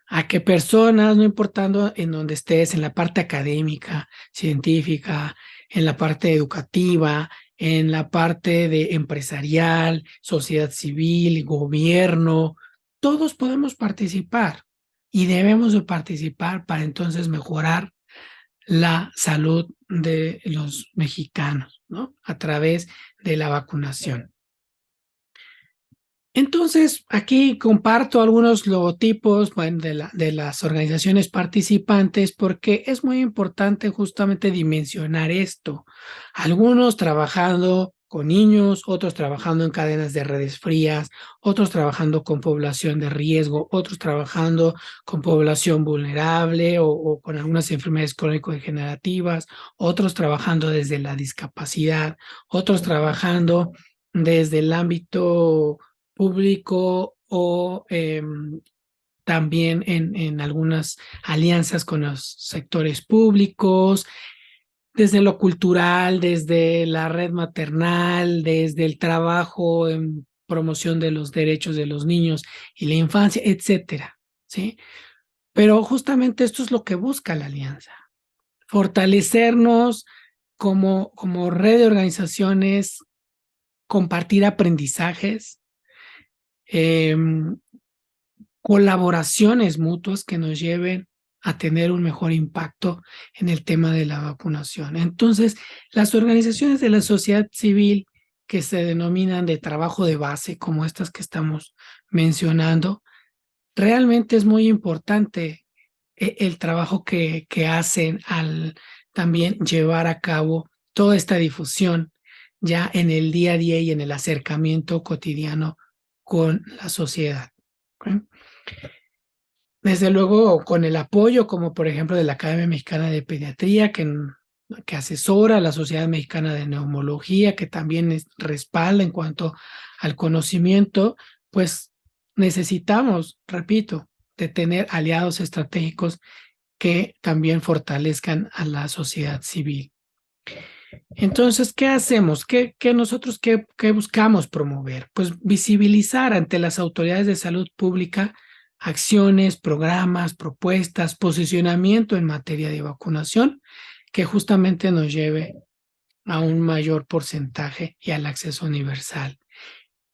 a que personas, no importando en donde estés, en la parte académica, científica, en la parte educativa, en la parte de empresarial, sociedad civil, gobierno, todos podemos participar y debemos de participar para entonces mejorar la salud de los mexicanos, ¿no? A través de la vacunación. Entonces, aquí comparto algunos logotipos, bueno, de las organizaciones participantes porque es muy importante justamente dimensionar esto. Algunos trabajando con niños, otros trabajando en cadenas de redes frías, otros trabajando con población de riesgo, otros trabajando con población vulnerable o con algunas enfermedades crónico-degenerativas, otros trabajando desde la discapacidad, otros trabajando desde el ámbito público o también en algunas alianzas con los sectores públicos, desde lo cultural, desde la red maternal, desde el trabajo en promoción de los derechos de los niños y la infancia, etcétera, ¿sí? Pero justamente esto es lo que busca la alianza, fortalecernos como red de organizaciones, compartir aprendizajes, eh, colaboraciones mutuas que nos lleven a tener un mejor impacto en el tema de la vacunación. Entonces, las organizaciones de la sociedad civil que se denominan de trabajo de base, como estas que estamos mencionando, realmente es muy importante el trabajo que hacen al también llevar a cabo toda esta difusión ya en el día a día y en el acercamiento cotidiano con la sociedad. ¿Ok? Desde luego, con el apoyo, como por ejemplo de la Academia Mexicana de Pediatría, que asesora a la Sociedad Mexicana de Neumología, que también respalda en cuanto al conocimiento, pues necesitamos, repito, de tener aliados estratégicos que también fortalezcan a la sociedad civil. Entonces, ¿qué hacemos? ¿Qué buscamos promover? Pues visibilizar ante las autoridades de salud pública acciones, programas, propuestas, posicionamiento en materia de vacunación que justamente nos lleve a un mayor porcentaje y al acceso universal.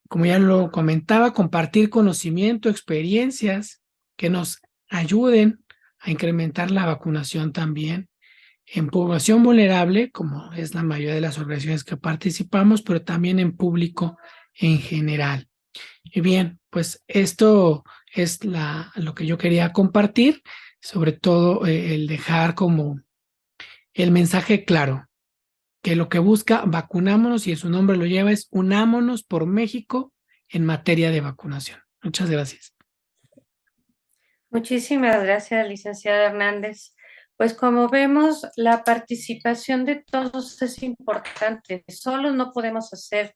Como ya lo comentaba, compartir conocimiento, experiencias que nos ayuden a incrementar la vacunación también en población vulnerable, como es la mayoría de las organizaciones que participamos, pero también en público en general. Y bien, pues esto es lo que yo quería compartir, sobre todo el dejar como el mensaje claro, que lo que busca vacunámonos y en su nombre lo lleva es unámonos por México en materia de vacunación. Muchas gracias. Muchísimas gracias, licenciada Hernández. Pues como vemos, la participación de todos es importante. Solos no podemos hacer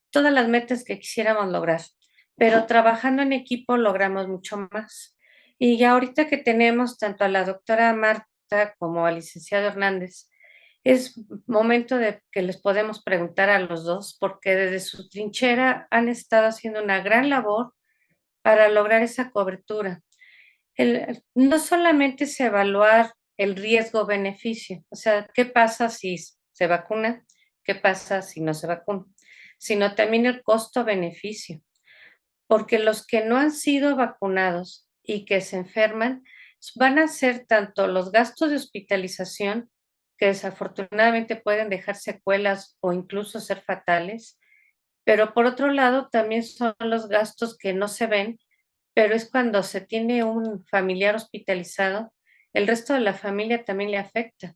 todas las metas que quisiéramos lograr, pero trabajando en equipo logramos mucho más. Y ya ahorita que tenemos tanto a la doctora Marta como al licenciado Hernández, es momento de que les podemos preguntar a los dos, porque desde su trinchera han estado haciendo una gran labor para lograr esa cobertura. No solamente es evaluar el riesgo-beneficio, o sea, qué pasa si se vacuna, qué pasa si no se vacuna, sino también el costo-beneficio, porque los que no han sido vacunados y que se enferman van a ser tanto los gastos de hospitalización, que desafortunadamente pueden dejar secuelas o incluso ser fatales, pero por otro lado también son los gastos que no se ven, pero es cuando se tiene un familiar hospitalizado, el resto de la familia también le afecta,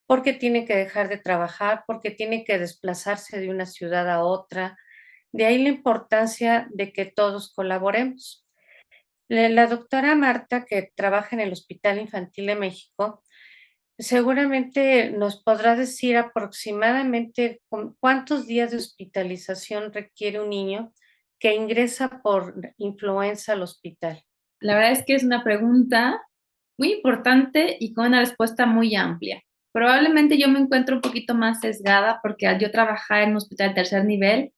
porque tiene que dejar de trabajar, porque tiene que desplazarse de una ciudad a otra. De ahí la importancia de que todos colaboremos. La doctora Marta, que trabaja en el Hospital Infantil de México, seguramente nos podrá decir aproximadamente cuántos días de hospitalización requiere un niño que ingresa por influenza al hospital. La verdad es que es una pregunta muy importante y con una respuesta muy amplia. Probablemente yo me encuentro un poquito más sesgada porque al yo trabajar en un hospital de tercer nivel,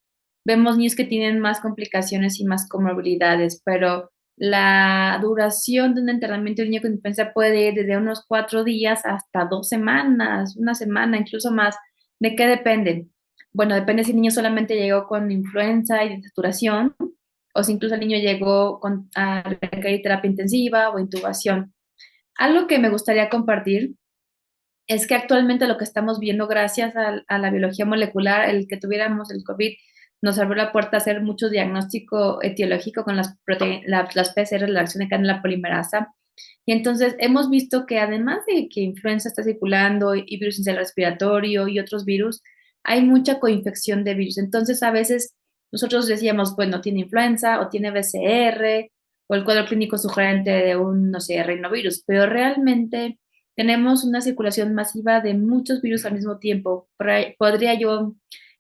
vemos niños que tienen más complicaciones y más comorbilidades, pero la duración de un internamiento de niño con influenza puede ir desde unos 4 días hasta 2 semanas, una semana, incluso más. ¿De qué depende? Bueno, depende si el niño solamente llegó con influenza y saturación, o si incluso el niño llegó a requerir terapia intensiva o intubación. Algo que me gustaría compartir es que actualmente lo que estamos viendo gracias a la biología molecular, el que tuviéramos el COVID, nos abrió la puerta a hacer mucho diagnóstico etiológico con las PCR, la reacción de cadena polimerasa. Y entonces hemos visto que además de que influenza está circulando y virus sincicial respiratorio y otros virus, hay mucha coinfección de virus. Entonces a veces nosotros decíamos, bueno, tiene influenza o tiene BCR o el cuadro clínico sugerente de un, no sé, rinovirus, pero realmente tenemos una circulación masiva de muchos virus al mismo tiempo. Podría yo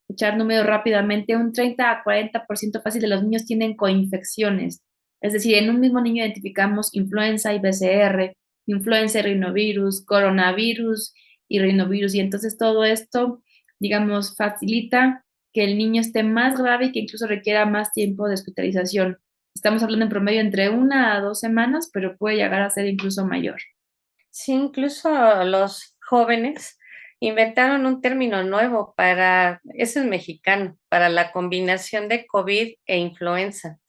echar números rápidamente, un 30 a 40% fácil de los niños tienen coinfecciones. Es decir, en un mismo niño identificamos influenza y BCR, influenza y rinovirus, coronavirus y rinovirus. Y entonces todo esto, digamos, facilita que el niño esté más grave y que incluso requiera más tiempo de hospitalización. Estamos hablando en promedio entre 1 a 2 semanas, pero puede llegar a ser incluso mayor. Sí, incluso los jóvenes inventaron un término nuevo ese es mexicano, para la combinación de COVID e influenza.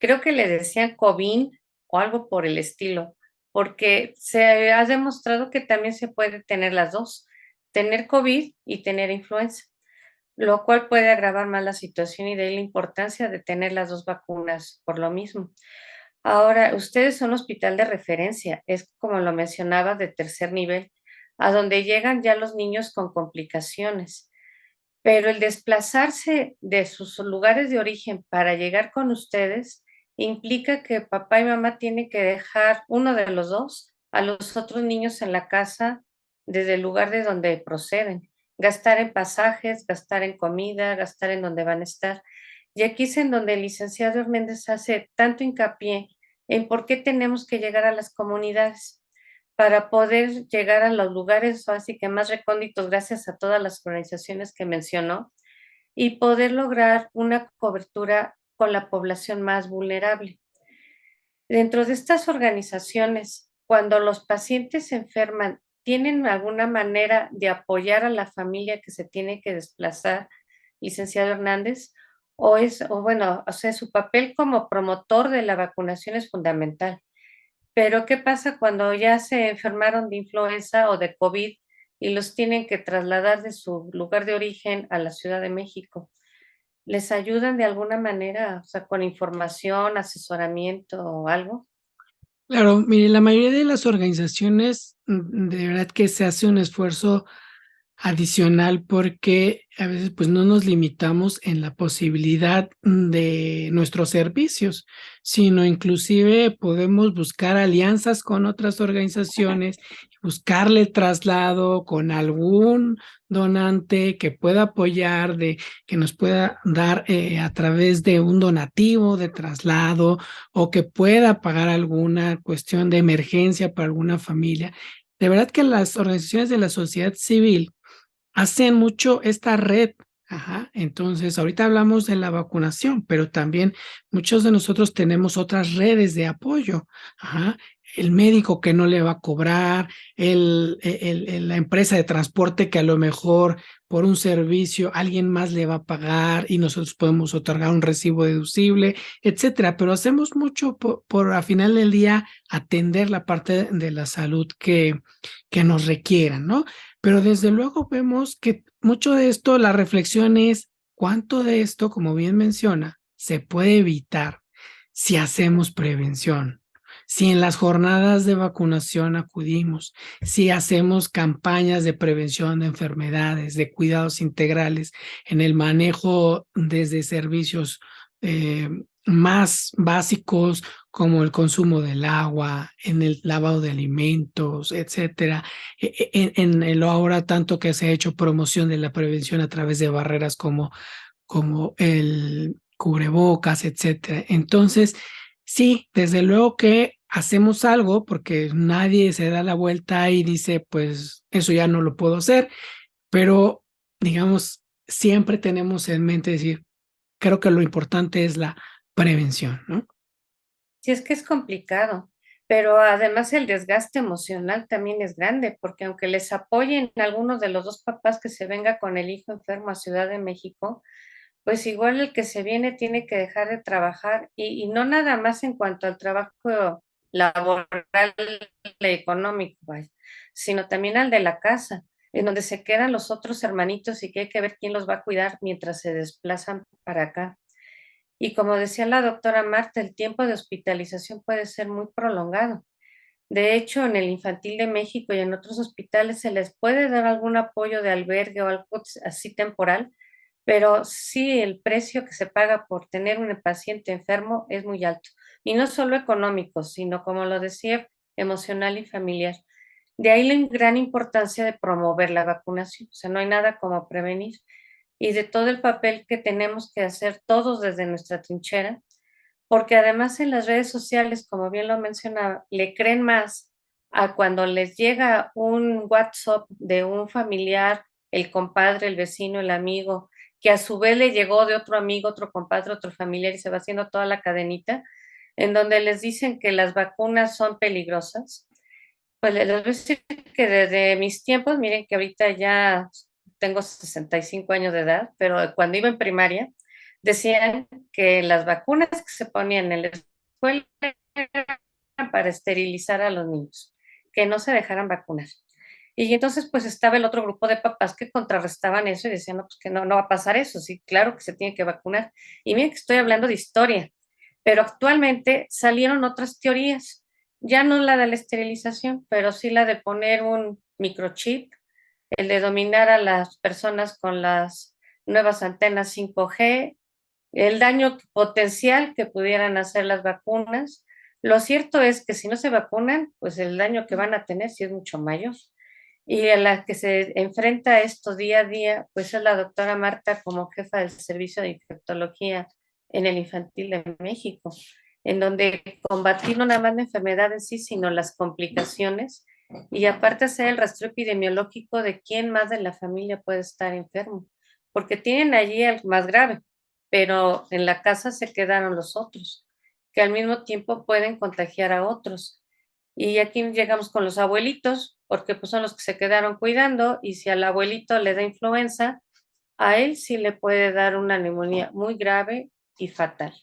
Creo que le decían COVID o algo por el estilo, porque se ha demostrado que también se puede tener las dos, tener COVID y tener influenza, lo cual puede agravar más la situación y de ahí la importancia de tener las dos vacunas por lo mismo. Ahora, ustedes son un hospital de referencia, es como lo mencionaba, de tercer nivel, a donde llegan ya los niños con complicaciones. Pero el desplazarse de sus lugares de origen para llegar con ustedes implica que papá y mamá tienen que dejar uno de los dos a los otros niños en la casa desde el lugar de donde proceden, gastar en pasajes, gastar en comida, gastar en donde van a estar. Y aquí es en donde el licenciado Hernández hace tanto hincapié en por qué tenemos que llegar a las comunidades para poder llegar a los lugares así que más recónditos, gracias a todas las organizaciones que mencionó, y poder lograr una cobertura con la población más vulnerable. Dentro de estas organizaciones, cuando los pacientes se enferman, ¿tienen alguna manera de apoyar a la familia que se tiene que desplazar, licenciado Hernández? O bueno, o sea, su papel como promotor de la vacunación es fundamental. Pero, ¿qué pasa cuando ya se enfermaron de influenza o de COVID y los tienen que trasladar de su lugar de origen a la Ciudad de México? ¿Les ayudan de alguna manera, o sea, con información, asesoramiento o algo? Claro, mire, la mayoría de las organizaciones, de verdad que se hace un esfuerzo adicional porque a veces pues no nos limitamos en la posibilidad de nuestros servicios, sino inclusive podemos buscar alianzas con otras organizaciones, buscarle traslado con algún donante que pueda apoyar, que nos pueda dar a través de un donativo de traslado o que pueda pagar alguna cuestión de emergencia para alguna familia. De verdad que las organizaciones de la sociedad civil hacen mucho esta red. Ajá. Entonces, ahorita hablamos de la vacunación, pero también muchos de nosotros tenemos otras redes de apoyo. Ajá. El médico que no le va a cobrar, la empresa de transporte que a lo mejor por un servicio alguien más le va a pagar y nosotros podemos otorgar un recibo deducible, etcétera. Pero hacemos mucho por al final del día atender la parte de la salud que nos requieran, ¿no? Pero desde luego vemos que mucho de esto, la reflexión es cuánto de esto, como bien menciona, se puede evitar si hacemos prevención, si en las jornadas de vacunación acudimos, si hacemos campañas de prevención de enfermedades, de cuidados integrales, en el manejo desde servicios más básicos como el consumo del agua, en el lavado de alimentos, etcétera, en lo ahora tanto que se ha hecho promoción de la prevención a través de barreras como el cubrebocas, etcétera. Entonces, sí, desde luego que hacemos algo porque nadie se da la vuelta y dice, pues eso ya no lo puedo hacer, pero digamos, siempre tenemos en mente decir, creo que lo importante es la prevención, ¿no? Sí, es que es complicado, pero además el desgaste emocional también es grande, porque aunque les apoyen algunos de los dos papás que se venga con el hijo enfermo a Ciudad de México, pues igual el que se viene tiene que dejar de trabajar y no nada más en cuanto al trabajo laboral económico, vaya, sino también al de la casa, en donde se quedan los otros hermanitos y que hay que ver quién los va a cuidar mientras se desplazan para acá. Y como decía la doctora Marta, el tiempo de hospitalización puede ser muy prolongado. De hecho, en el Infantil de México y en otros hospitales se les puede dar algún apoyo de albergue o algo así temporal, pero sí el precio que se paga por tener un paciente enfermo es muy alto. Y no solo económico, sino, como lo decía, emocional y familiar. De ahí la gran importancia de promover la vacunación. O sea, no hay nada como prevenir. Y de todo el papel que tenemos que hacer todos desde nuestra trinchera, porque además en las redes sociales, como bien lo mencionaba, le creen más a cuando les llega un WhatsApp de un familiar, el compadre, el vecino, el amigo, que a su vez le llegó de otro amigo, otro compadre, otro familiar y se va haciendo toda la cadenita, en donde les dicen que las vacunas son peligrosas. Pues les voy a decir que desde mis tiempos, miren que ahorita ya tengo 65 años de edad, pero cuando iba en primaria, decían que las vacunas que se ponían en la escuela eran para esterilizar a los niños, que no se dejaran vacunar. Y entonces, pues estaba el otro grupo de papás que contrarrestaban eso y decían, no, pues que no, no va a pasar eso, sí, claro que se tiene que vacunar. Y miren que estoy hablando de historia, pero actualmente salieron otras teorías, ya no la de la esterilización, pero sí la de poner un microchip, el de dominar a las personas con las nuevas antenas 5G, el daño potencial que pudieran hacer las vacunas. Lo cierto es que si no se vacunan, pues el daño que van a tener sí es mucho mayor. Y a la que se enfrenta a esto día a día, pues es la doctora Marta como jefa del servicio de infectología en el Infantil de México, en donde combatir no nada más la enfermedad en sí, sino las complicaciones y aparte hacer el rastreo epidemiológico de quién más de la familia puede estar enfermo, porque tienen allí el más grave, pero en la casa se quedaron los otros, que al mismo tiempo pueden contagiar a otros. Y aquí llegamos con los abuelitos, porque pues son los que se quedaron cuidando, y si al abuelito le da influenza, a él sí le puede dar una neumonía muy grave y fatal.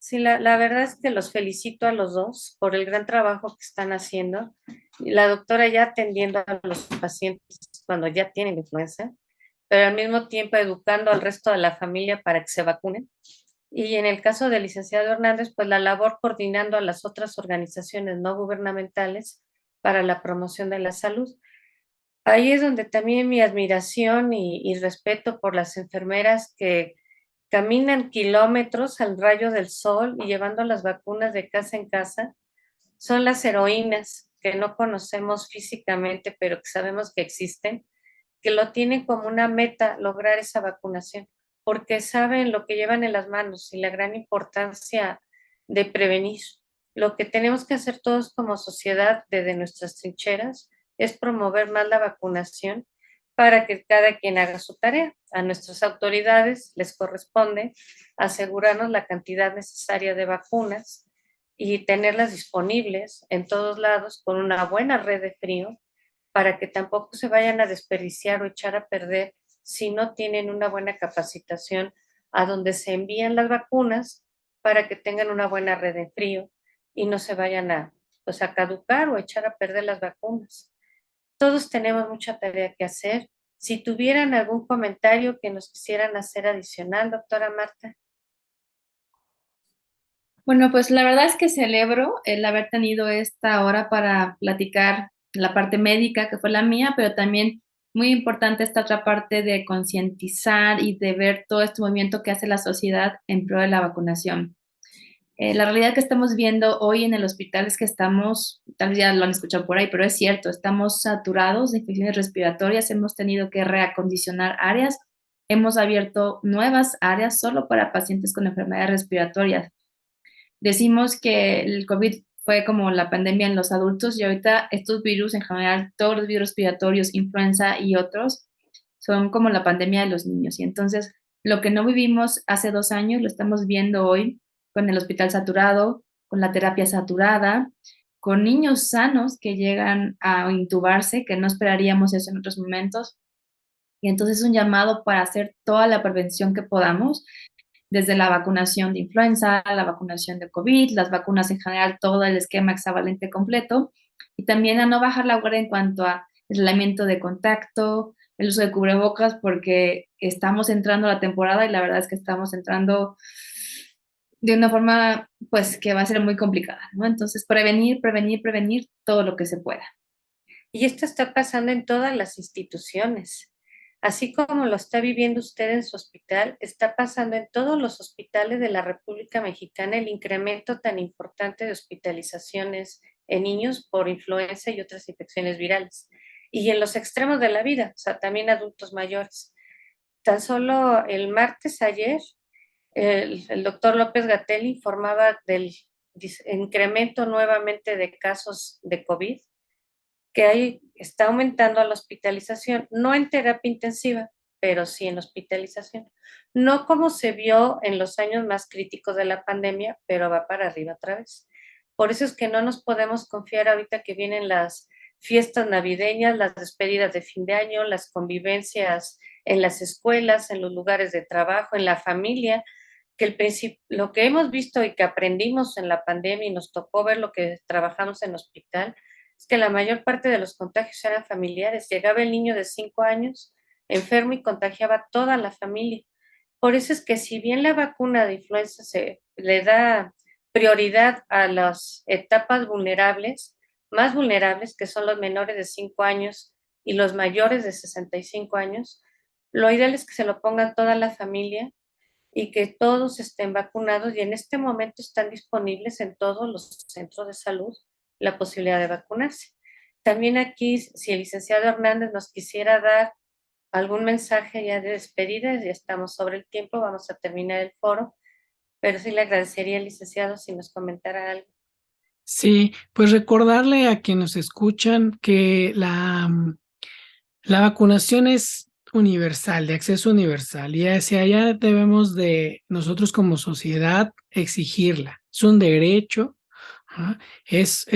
Sí, la verdad es que los felicito a los dos por el gran trabajo que están haciendo. La doctora ya atendiendo a los pacientes cuando ya tienen influenza, pero al mismo tiempo educando al resto de la familia para que se vacunen. Y en el caso del licenciado Hernández, pues la labor coordinando a las otras organizaciones no gubernamentales para la promoción de la salud. Ahí es donde también mi admiración y respeto por las enfermeras que caminan kilómetros al rayo del sol y llevando las vacunas de casa en casa. Son las heroínas que no conocemos físicamente, pero que sabemos que existen, que lo tienen como una meta lograr esa vacunación, porque saben lo que llevan en las manos y la gran importancia de prevenir. Lo que tenemos que hacer todos como sociedad desde nuestras trincheras es promover más la vacunación para que cada quien haga su tarea. A nuestras autoridades les corresponde asegurarnos la cantidad necesaria de vacunas y tenerlas disponibles en todos lados con una buena red de frío para que tampoco se vayan a desperdiciar o echar a perder si no tienen una buena capacitación a donde se envían las vacunas para que tengan una buena red de frío y no se vayan a, pues, a caducar o echar a perder las vacunas. Todos tenemos mucha tarea que hacer. Si tuvieran algún comentario que nos quisieran hacer adicional, doctora Marta. Bueno, pues la verdad es que celebro el haber tenido esta hora para platicar la parte médica, que fue la mía, pero también muy importante esta otra parte de concientizar y de ver todo este movimiento que hace la sociedad en pro de la vacunación. La realidad que estamos viendo hoy en el hospital es que estamos, tal vez ya lo han escuchado por ahí, pero es cierto, estamos saturados de infecciones respiratorias, hemos tenido que reacondicionar áreas, hemos abierto nuevas áreas solo para pacientes con enfermedades respiratorias. Decimos que el COVID fue como la pandemia en los adultos y ahorita estos virus en general, todos los virus respiratorios, influenza y otros, son como la pandemia de los niños. Y entonces lo que no vivimos hace 2 años lo estamos viendo hoy con el hospital saturado, con la terapia saturada, con niños sanos que llegan a intubarse, que no esperaríamos eso en otros momentos. Y entonces es un llamado para hacer toda la prevención que podamos, desde la vacunación de influenza, la vacunación de COVID, las vacunas en general, todo el esquema hexavalente completo, y también a no bajar la guardia en cuanto a aislamiento de contacto, el uso de cubrebocas, porque estamos entrando a la temporada y la verdad es que estamos entrando de una forma, pues, que va a ser muy complicada, ¿no? Entonces, prevenir, prevenir, prevenir todo lo que se pueda. Y esto está pasando en todas las instituciones. Así como lo está viviendo usted en su hospital, está pasando en todos los hospitales de la República Mexicana el incremento tan importante de hospitalizaciones en niños por influenza y otras infecciones virales. Y en los extremos de la vida, o sea, también adultos mayores. Tan solo el martes ayer, el doctor López Gatell informaba del incremento nuevamente de casos de COVID, que ahí está aumentando la hospitalización, no en terapia intensiva, pero sí en hospitalización. No como se vio en los años más críticos de la pandemia, pero va para arriba otra vez. Por eso es que no nos podemos confiar ahorita que vienen las fiestas navideñas, las despedidas de fin de año, las convivencias en las escuelas, en los lugares de trabajo, en la familia, que lo que hemos visto y que aprendimos en la pandemia y nos tocó ver lo que trabajamos en hospital, es que la mayor parte de los contagios eran familiares. Llegaba el niño de 5 años enfermo y contagiaba a toda la familia. Por eso es que si bien la vacuna de influenza se le da prioridad a las etapas vulnerables, más vulnerables, que son los menores de 5 años y los mayores de 65 años, lo ideal es que se lo pongan toda la familia y que todos estén vacunados, y en este momento están disponibles en todos los centros de salud la posibilidad de vacunarse. También aquí, si el licenciado Hernández nos quisiera dar algún mensaje ya de despedida, ya estamos sobre el tiempo, vamos a terminar el foro, pero sí le agradecería al licenciado si nos comentara algo. Sí, pues recordarle a quienes nos escuchan que la vacunación es universal, de acceso universal, y hacia allá debemos de nosotros como sociedad exigirla. Es un derecho, ¿ah? Es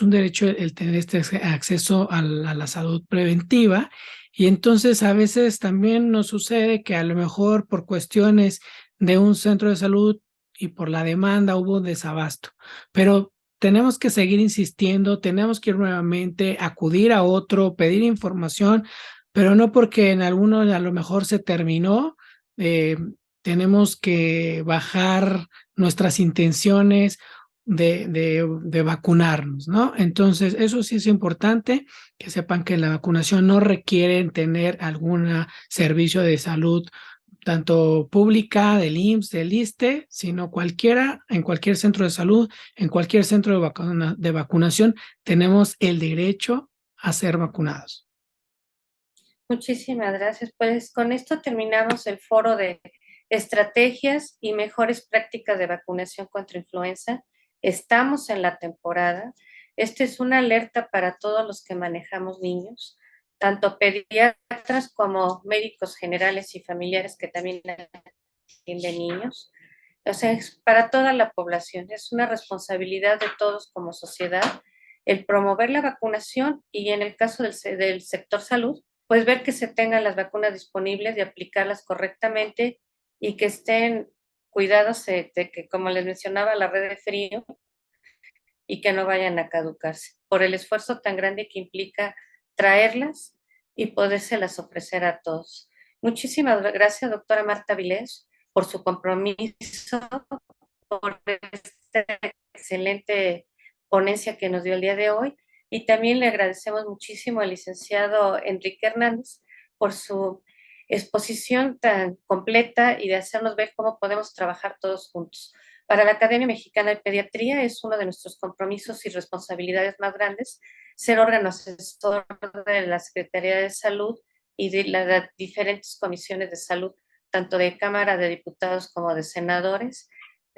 un derecho el tener este acceso a la salud preventiva, y entonces a veces también nos sucede que a lo mejor por cuestiones de un centro de salud y por la demanda hubo un desabasto, pero tenemos que seguir insistiendo, tenemos que ir nuevamente, acudir a otro, pedir información, pero no porque en alguno a lo mejor se terminó, eh, tenemos que bajar nuestras intenciones de vacunarnos, ¿no? Entonces, eso sí es importante, que sepan que la vacunación no requiere tener algún servicio de salud tanto pública, del IMSS, del ISSSTE, sino cualquiera, en cualquier centro de salud, en cualquier centro de vacunación, tenemos el derecho a ser vacunados. Muchísimas gracias. Pues con esto terminamos el foro de estrategias y mejores prácticas de vacunación contra influenza. Estamos en la temporada. Esta es una alerta para todos los que manejamos niños, tanto pediatras como médicos generales y familiares que también atienden niños. O sea, es para toda la población. Es una responsabilidad de todos como sociedad el promover la vacunación, y en el caso del sector salud, pues ver que se tengan las vacunas disponibles y aplicarlas correctamente, y que estén cuidados de que, como les mencionaba, la red de frío, y que no vayan a caducarse por el esfuerzo tan grande que implica traerlas y podérselas ofrecer a todos. Muchísimas gracias, doctora Marta Vilés, por su compromiso, por esta excelente ponencia que nos dio el día de hoy, y también le agradecemos muchísimo al licenciado Enrique Hernández por su exposición tan completa y de hacernos ver cómo podemos trabajar todos juntos. Para la Academia Mexicana de Pediatría es uno de nuestros compromisos y responsabilidades más grandes ser órgano asesor de la Secretaría de Salud y de las diferentes comisiones de salud, tanto de Cámara de Diputados como de senadores,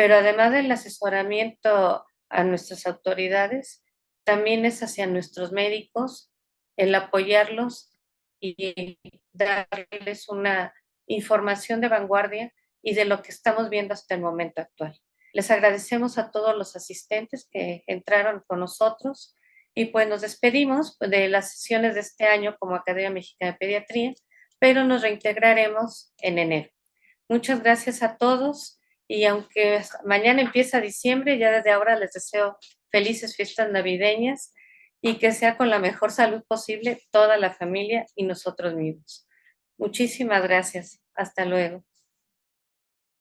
pero además del asesoramiento a nuestras autoridades, también es hacia nuestros médicos el apoyarlos y darles una información de vanguardia y de lo que estamos viendo hasta el momento actual. Les agradecemos a todos los asistentes que entraron con nosotros y pues nos despedimos de las sesiones de este año como Academia Mexicana de Pediatría, pero nos reintegraremos en enero. Muchas gracias a todos y aunque mañana empieza diciembre, ya desde ahora les deseo felices fiestas navideñas y que sea con la mejor salud posible toda la familia y nosotros mismos. Muchísimas gracias. Hasta luego.